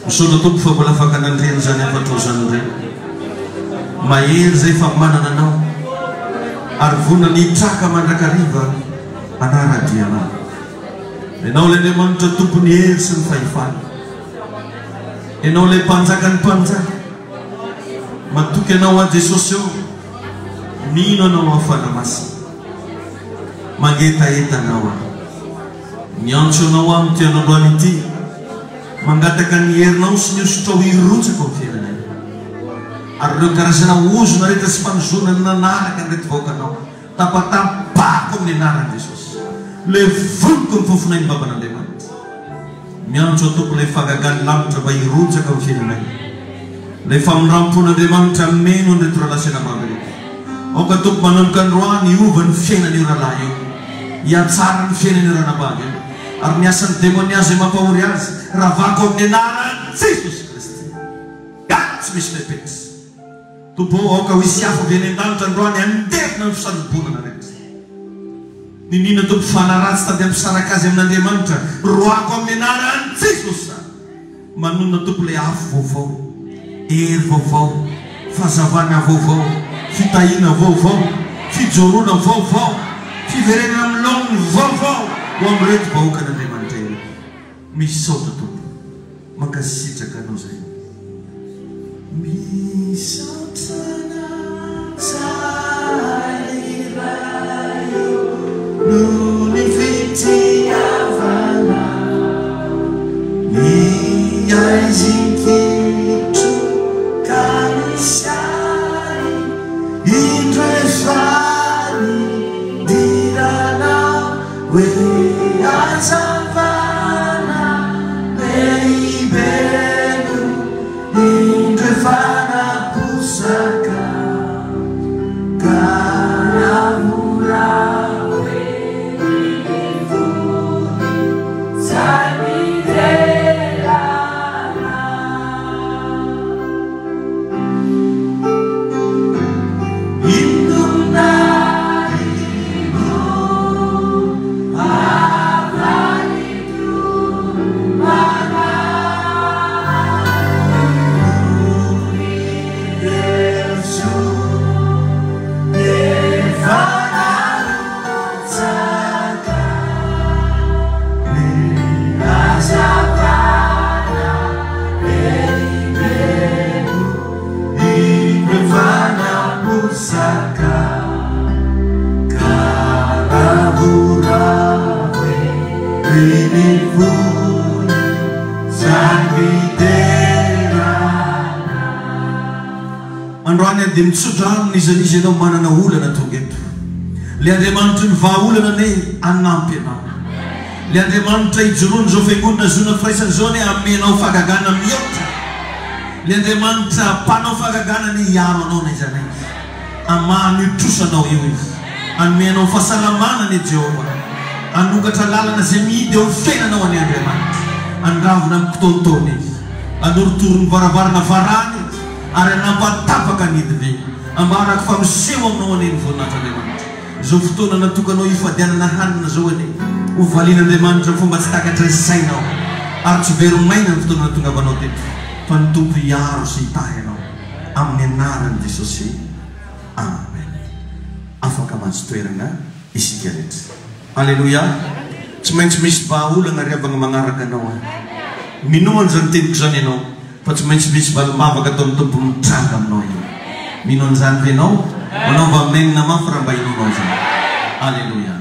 A: misaotra tompo fa mbola afaka nandreny zany afatrao zany reny mahery zay fa manana anao, ary vona ny traka mandrakariva anaradianao. Ianao le Andriamanitra tompony hery sy ny fahefana, ianao le mpanjakany mpanjaka, matoky anao a Jesosy eo mino anao afana masina, mangetaeta anao a miantso anao amin'ny ty androany ity, mangataka ny herinao sy ny osotrao hirotsaka amin'ny fiainanay. Ary reo karazana ozona rehetra sy fanozona nanaraka nreto vaokanao tapatapako amin'ny anarany Jesosy, le voniko ny fofonay ny baban'Andriamanitra. Miantso atoko le fagagany lamitra mba hirotsaka amin'ny fiainanay, le faminrampon'Andriamanitra meno nreto rahalasena baba reto. Aoka atoko manomboka androany hiova ny fiainan'io rahalahy io, hiatsara ny fiainan'io ranabavy io, ary ny asan'ny demoniazy mampahory azy ravako amin'ny anaran'i Jesosy Kristy. Tsy misy lepetry tompo aoka ho isy hafa veny an-danitra androany anderina ny fisalobonana rehetra. Ninina tompo fanaratsy tady ampisaraka azy amin'Andriamanitra roako amin'ny anaran'i Jesosy. Manonona tompo le afo vaovao, hery vaovao, fahazavana vaovao, fitahina vaovao, fijoroana vaovao, fiverenana amin'ny laoniny vaovao ho amin'ny reto vahoakan'Andriamanitra io. Misaotra tompo, mankasitraka anao zay. Misaotrana saliraio no ny fitiavana, ny aizinkitro kanisai indro efany dirana hoe azavana leibelo indro efana pusaka karamura androany dia mitsodrano nizanizy ianao manana olana tonga eto. Le Andriamanitra ny vahaolana ne anampy anao, le Andriamanitra ijoroany zao fiangonana zona firaisany zao ny amenao fahagagana mihoatra. Le Andriamanitra ampanao fahagagana ny hiaro anao na izany izy. Amahany trosanao io izy. Anomenao fahasalamana ny Jehova. Anokatra lalana izay mihidy eo fiainanao any Andriamanitra. Andravona amin'ny fotoantaona izy. Anorotorony varavarana varany izy. Ary anampatapaka ny hidiny. Ambaraka famoseho aminao any ny voninahitran'Andriamanitra. Izao fotoana natokanao ifadianana hanina zao any. Ho valian'Andriamanitra fomba tsy takatra sainao. Ary tsy veromaina ny fotoana natongavanao teto. Fa ny tompo hiaro sy hitahy anao. Amin'ny anaran'i Jesosy. Amen. Afaka mahazo toerana isika rehetra. Alleluia. Tsy maintsy misy vahaolana riavana magnaraka anao. Minoana zany teniko zany ianao. Fa tsy maintsy misy valimavaka atao amin'ny tompo mitranga aminao io. Minoana zany ve ianao? Manao vamenina mafy raha mba hinonao zany. Alleluia.